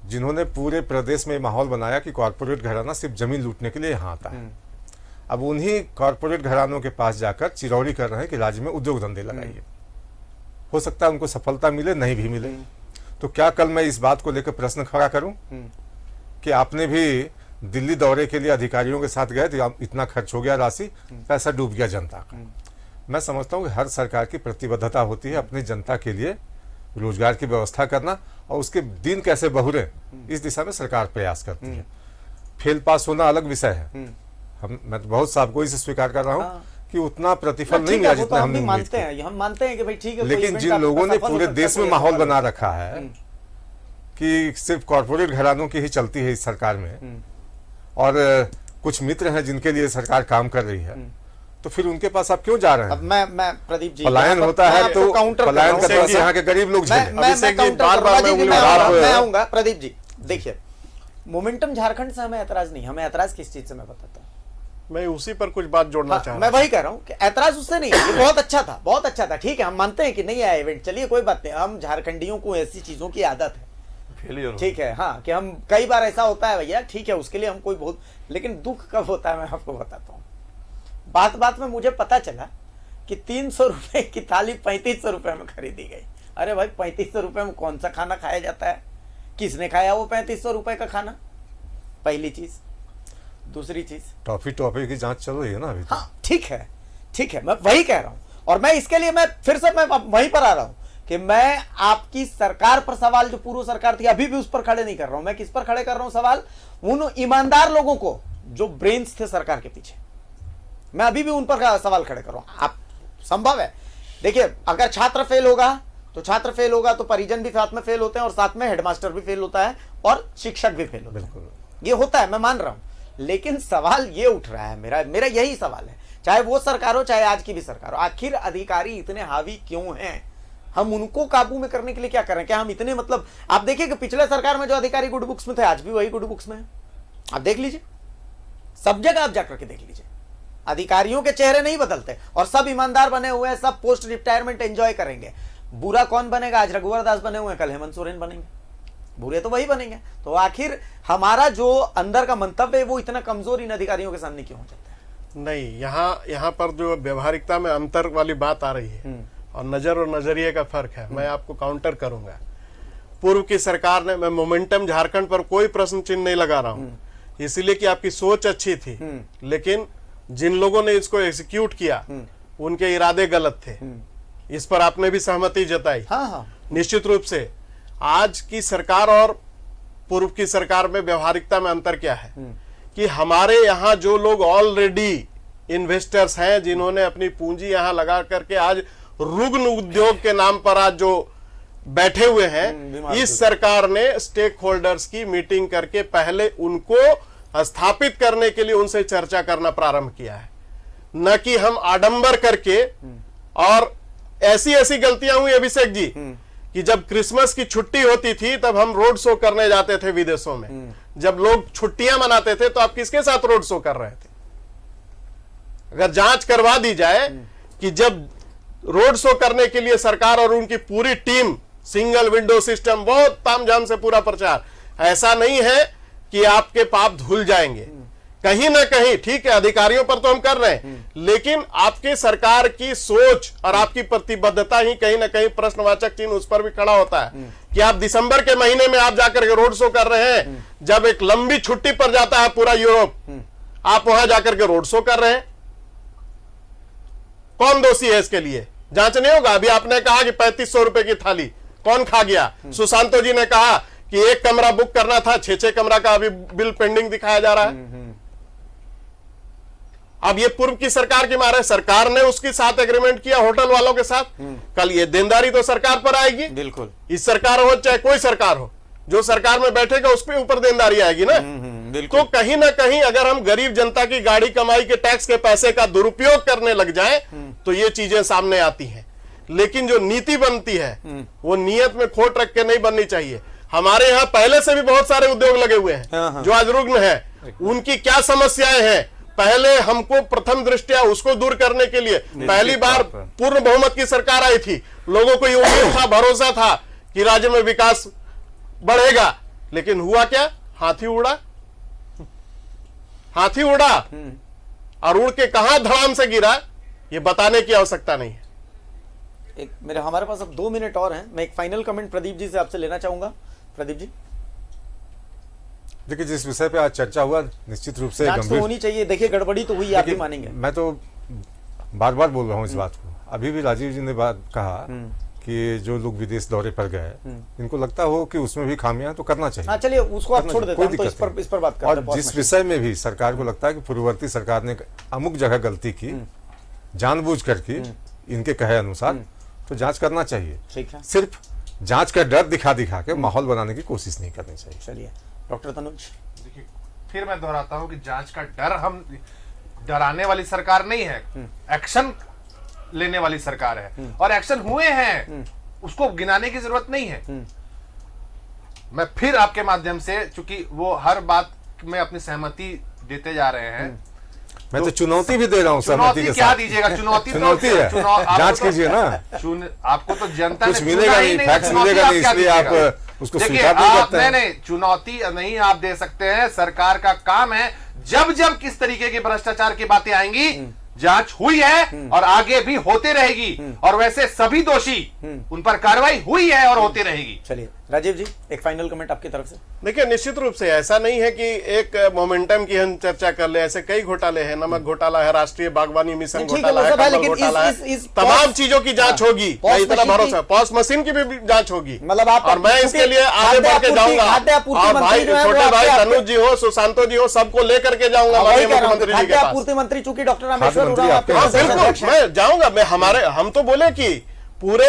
जिन्होंने पूरे प्रदेश में माहौल बनाया कि कॉर्पोरेट घराना सिर्फ जमीन लूटने के लिए यहाँ आता है, अब उन्हीं कॉर्पोरेट घरानों के पास जाकर चिरौरी कर रहे हैं कि राज्य में उद्योग धंधे लगाइए। हो सकता है उनको सफलता मिले, नहीं भी मिले। तो क्या कल मैं इस बात को लेकर प्रश्न खड़ा करूं कि आपने भी दिल्ली दौरे के लिए अधिकारियों के साथ गए थे, इतना खर्च हो गया, राशि, पैसा डूब गया जनता का। मैं समझता हूं कि हर सरकार की प्रतिबद्धता होती है अपनी जनता के लिए रोजगार की व्यवस्था करना, और उसके दिन कैसे बहुरे इस दिशा में सरकार प्रयास करती है। फेल पास होना अलग विषय है। मैं तो बहुत साफ इसे स्वीकार कर रहा हूँ कि उतना प्रतिफल नहीं मिला जितना हमने उम्मीद किया। हम मानते हैं कि भाई ठीक है, लेकिन जिन लोगों ने पूरे देश में माहौल बना रखा है कि सिर्फ कॉर्पोरेट घरानों की ही चलती है इस सरकार में, और कुछ मित्र हैं जिनके लिए सरकार काम कर रही है, तो फिर उनके पास आप क्यों जा रहे हैं? अब मैं प्रदीप जी, पलायन होता है तो पलायन का तरह से यहाँ के गरीब लोग मैं आऊंगा। प्रदीप जी देखिए, मोमेंटम झारखंड से हमें ऐतराज नहीं, हमें ऐतराज किस चीज से मैं बताता हूँ। मैं उसी पर कुछ बात जोड़ना चाह रहा हूं। मैं वही कह रहा हूँ कि ऐतराज उससे नहीं है, ये बहुत अच्छा था, बहुत अच्छा था। ठीक है, हम मानते हैं कि नहीं आया इवेंट, चलिए कोई बात नहीं। हम झारखंडियों को ऐसी चीजों की आदत है, ठीक है, हाँ, कि हम कई बार ऐसा होता है भैया, ठीक है, उसके लिए हम कोई बहुत, लेकिन दुख कब होता है मैं आपको बताता हूँ। बात बात में मुझे पता चला कि 300 रुपए की थाली 3500 रुपए में खरीदी गई। अरे भाई, 3500 रुपए में कौन सा खाना खाया जाता है? किसने खाया वो 3500 रुपए का खाना? पहली चीज। दूसरी चीज, टॉफी की जांच चल रही है ना अभी। हाँ ठीक है, ठीक है, मैं वही कह रहा हूं। और मैं इसके लिए मैं फिर से मैं वहीं पर आ रहा हूं कि मैं आपकी सरकार पर सवाल, जो पूर्व सरकार थी, अभी भी उस पर खड़े नहीं कर रहा हूं। मैं किस पर खड़े कर रहा हूं सवाल? उन ईमानदार लोगों को जो ब्रेन्स थे सरकार के पीछे, मैं अभी भी उन पर सवाल खड़े कर रहा हूं। आप संभव है, देखिए, अगर छात्र फेल होगा तो छात्र फेल होगा तो परिजन भी साथ में फेल होते हैं, और साथ में हेडमास्टर भी फेल होता है, और शिक्षक भी फेल होता है। बिल्कुल, ये होता है, मैं मान रहा हूं। लेकिन सवाल ये उठ रहा है, मेरा यही सवाल है, चाहे वो सरकार हो चाहे आज की भी सरकार हो, आखिर अधिकारी इतने हावी क्यों हैं? हम उनको काबू में करने के लिए क्या कर रहे हैं? क्या हम इतने, मतलब आप देखिए कि पिछले सरकार में जो अधिकारी गुड बुक्स में थे, आज भी वही गुड बुक्स में है। आप देख लीजिए, सब जगह आप जाकर के देख लीजिए, अधिकारियों के चेहरे नहीं बदलते और सब ईमानदार बने हुए हैं, सब पोस्ट रिटायरमेंट एंजॉय करेंगे। बुरा कौन बनेगा? आज रघुवर दास बने हुए हैं, कल हेमंत सोरेन बनेंगे, बुरे तो वही बनेंगे। तो आखिर हमारा जो अंदर का मंतव्य है वो इतना कमजोर इन अधिकारियों के सामने क्यों हो जाता है? नहीं, यहाँ पर जो व्यवहारिकता में अंतर वाली बात आ रही है और नजर और नजरिए का फर्क है, मैं आपको काउंटर करूंगा। पूर्व की सरकार ने, मैं मोमेंटम झारखंड पर कोई प्रश्न चिन्ह नहीं लगा रहा हूं, इसलिए कि आपकी सोच अच्छी थी, लेकिन जिन लोगों ने इसको एग्जीक्यूट किया उनके इरादे गलत थे। इस पर आपने भी सहमति जताई। हाँ। निश्चित रूप से आज की सरकार और पूर्व की सरकार में व्यवहारिकता में अंतर क्या है कि हमारे यहाँ जो लोग ऑलरेडी इन्वेस्टर्स हैं, जिन्होंने अपनी पूंजी यहाँ लगा करके आज रुग्ण उद्योग के नाम पर आज जो बैठे हुए हैं, इस सरकार ने स्टेक होल्डर्स की मीटिंग करके पहले उनको स्थापित करने के लिए उनसे चर्चा करना प्रारंभ किया है, न कि हम आडंबर करके। और ऐसी ऐसी गलतियां हुई अभिषेक जी कि जब क्रिसमस की छुट्टी होती थी तब हम रोड शो करने जाते थे विदेशों में। जब लोग छुट्टियां मनाते थे तो आप किसके साथ रोड शो कर रहे थे? अगर जांच करवा दी जाए कि जब रोड शो करने के लिए सरकार और उनकी पूरी टीम, सिंगल विंडो सिस्टम, बहुत तामझाम से पूरा प्रचार, ऐसा नहीं है कि आपके पाप धुल जाएंगे। कहीं ना कहीं ठीक है, अधिकारियों पर तो हम कर रहे हैं, लेकिन आपकी सरकार की सोच और आपकी प्रतिबद्धता ही कहीं ना कहीं प्रश्नवाचक चिन्ह उस पर भी खड़ा होता है कि आप दिसंबर के महीने में आप जाकर के रोड शो कर रहे हैं, जब एक लंबी छुट्टी पर जाता है पूरा यूरोप, आप वहां जाकर के रोड शो कर रहे हैं। कौन दोषी है इसके लिए? जांच नहीं होगा? अभी आपने कहा कि 3500 रुपए की थाली कौन खा गया? सुशांतो जी ने कहा कि एक कमरा बुक करना था, 6 कमरा का अभी बिल पेंडिंग दिखाया जा रहा है। अब ये पूर्व की सरकार की मार है, सरकार ने उसके साथ एग्रीमेंट किया होटल वालों के साथ, कल ये देनदारी तो सरकार पर आएगी। बिल्कुल, इस सरकार हो चाहे कोई सरकार हो, जो सरकार में बैठेगा उस पर ऊपर देनदारी आएगी ना। तो कहीं ना कहीं अगर हम गरीब जनता की गाड़ी कमाई के टैक्स के पैसे का दुरुपयोग करने लग जाएं, तो ये चीजें सामने आती हैं। लेकिन जो नीति बनती है वो नियत में खोट रख के नहीं बननी चाहिए। हमारे यहाँ पहले से भी बहुत सारे उद्योग लगे हुए हैं जो आज रुग्ण है, उनकी क्या समस्याएं हैं, पहले हमको प्रथम दृष्टया उसको दूर करने के लिए पहली बार पूर्ण बहुमत की सरकार आई थी, लोगों को ये उम्मीद था, भरोसा था कि राज्य में विकास बढ़ेगा, लेकिन हुआ क्या? हाथी उड़ा, हाथी उड़ा और उड़ के कहां धड़ाम से गिरा ये बताने की आवश्यकता नहीं है। हमारे पास अब 2 मिनट और हैं। मैं एक फाइनल कमेंट प्रदीप जी से आपसे लेना चाहूंगा। प्रदीप जी, देखिए, जिस विषय पे आज चर्चा हुआ निश्चित रूप से जांच तो गंभीर होनी चाहिए। देखिए, गड़बड़ी तो हुई, आप भी मानेंगे। मैं तो बार बार बोल रहा हूँ इस बात को। अभी भी राजीव जी ने बात कहा कि जो लोग विदेश दौरे पर गए, इनको लगता हो कि उसमें भी खामियां, तो करना चाहिए। हाँ, चलिए उसको आप छोड़ देते कोई हैं, तो दिक्कत इस पर बात करते हैं। और जिस विषय में भी सरकार को लगता है कि पूर्ववर्ती सरकार ने अमुक जगह गलती की, जानबूझ करके इनके कहे अनुसार, तो जांच करना चाहिए। ठीक है, सिर्फ जांच का डर दिखा दिखा के माहौल बनाने की कोशिश नहीं करनी चाहिए। चलिए डॉक्टर तनुज। देखिए, फिर मैं दोहराता हूं कि जांच का डर, हम डराने वाली सरकार नहीं है, एक्शन लेने वाली सरकार है, और एक्शन हुए हैं, उसको गिनाने की जरूरत नहीं है। मैं फिर आपके माध्यम से, चूंकि वो हर बात में अपनी सहमति देते जा रहे हैं, मैं तो चुनौती भी दे रहा हूँ सहमति के क्या साथ। दीजिएगा? चुनौती चुनौती है, जांच कीजिए ना। आपको तो जनता कुछ ने मिलेगा नहीं, फैक्ट्स मिलेगा नहीं, इसलिए आप उसको स्वीकार नहीं करते हैं। नहीं, चुनौती नहीं आप दे सकते हैं। सरकार का काम है, जब जब किस तरीके के भ्रष्टाचार की बातें आएंगी, जांच हुई है और आगे भी होती रहेगी, और वैसे सभी दोषी उन पर कार्रवाई हुई है और होती रहेगी। चलिए राजीव जी, एक फाइनल कमेंट आपकी तरफ से। देखिए, निश्चित रूप से ऐसा नहीं है कि एक मोमेंटम की हम चर्चा कर ले, ऐसे कई घोटाले हैं, नमक घोटाला है, राष्ट्रीय बागवानी मिशन घोटाला है, कमल घोटाला है, तमाम चीजों की जांच होगी, इतना भरोसा। पॉस मशीन की भी जांच होगी, मतलब आप, और मैं इसके लिए आगे बढ़ के जाऊंगा, और भाई छोटे भाई तनुज जी हो, सुशांतो जी हो, सबको लेकर के जाऊंगा माननीय मुख्यमंत्री जी के पास। आपूर्ति मंत्री चूंकि डॉक्टर रामेश्वर बिल्कुल मैं जाऊंगा। मैं हम तो बोले कि पूरे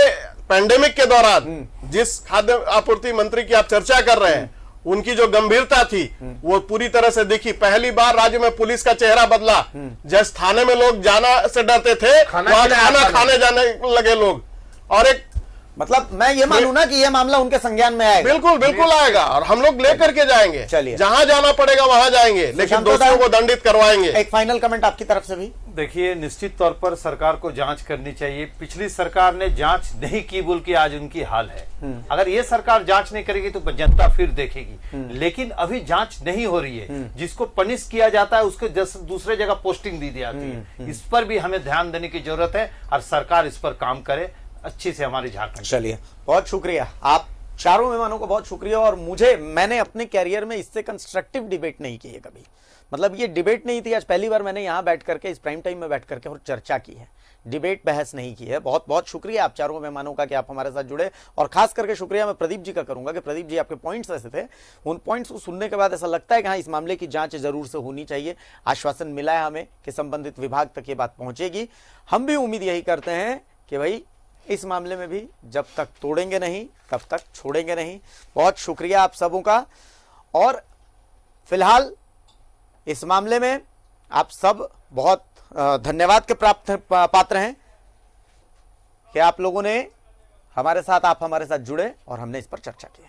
पैंडेमिक के दौरान जिस खाद्य आपूर्ति मंत्री की आप चर्चा कर रहे हैं, उनकी जो गंभीरता थी वो पूरी तरह से दिखी। पहली बार राज्य में पुलिस का चेहरा बदला। जिस थाने में लोग जाना से डरते थे, वहां खाना खाने जाने लगे लोग। और एक मतलब मैं ये मानूं ना कि ये मामला उनके संज्ञान में आएगा। बिल्कुल बिल्कुल आएगा, और हम लोग लेकर के जाएंगे, जहां जाना पड़ेगा वहां जाएंगे, लेकिन दोषियों को दंडित करवाएंगे। एक फाइनल कमेंट आपकी तरफ से भी। देखिए, निश्चित तौर पर सरकार को जांच करनी चाहिए। पिछली सरकार ने जांच नहीं की बोल के आज उनकी हाल है। अगर ये सरकार जांच नहीं करेगी तो जनता फिर देखेगी, लेकिन अभी जांच नहीं हो रही है। जिसको पनिश किया जाता है उसको दूसरे जगह पोस्टिंग दी जाती है। इस पर भी हमें ध्यान देने की जरूरत है, और सरकार इस पर काम करे अच्छी से हमारी झारखंड। चलिए, बहुत शुक्रिया, आप चारों मेहमानों को बहुत शुक्रिया। और मैंने अपने कैरियर में इससे कंस्ट्रक्टिव डिबेट नहीं की है कभी। मतलब ये डिबेट नहीं थी, आज पहली बार मैंने यहाँ बैठ करके, इस प्राइम टाइम में बैठ करके और चर्चा की है, डिबेट बहस नहीं की है। बहुत बहुत शुक्रिया आप चारों मेहमानों का कि आप हमारे साथ जुड़े। और खास करके शुक्रिया मैं प्रदीप जी का करूंगा कि प्रदीप जी, आपके पॉइंट्स ऐसे थे, उन पॉइंट्स को सुनने के बाद ऐसा लगता है कि हाँ, इस मामले की जांच जरूर से होनी चाहिए। आश्वासन मिला है हमें कि संबंधित विभाग तक ये बात पहुंचेगी। हम भी उम्मीद यही करते हैं कि भाई इस मामले में भी जब तक तोड़ेंगे नहीं तब तक छोड़ेंगे नहीं। बहुत शुक्रिया आप सबों का। और फिलहाल इस मामले में आप सब बहुत धन्यवाद के पात्र हैं कि आप लोगों ने आप हमारे साथ जुड़े और हमने इस पर चर्चा की।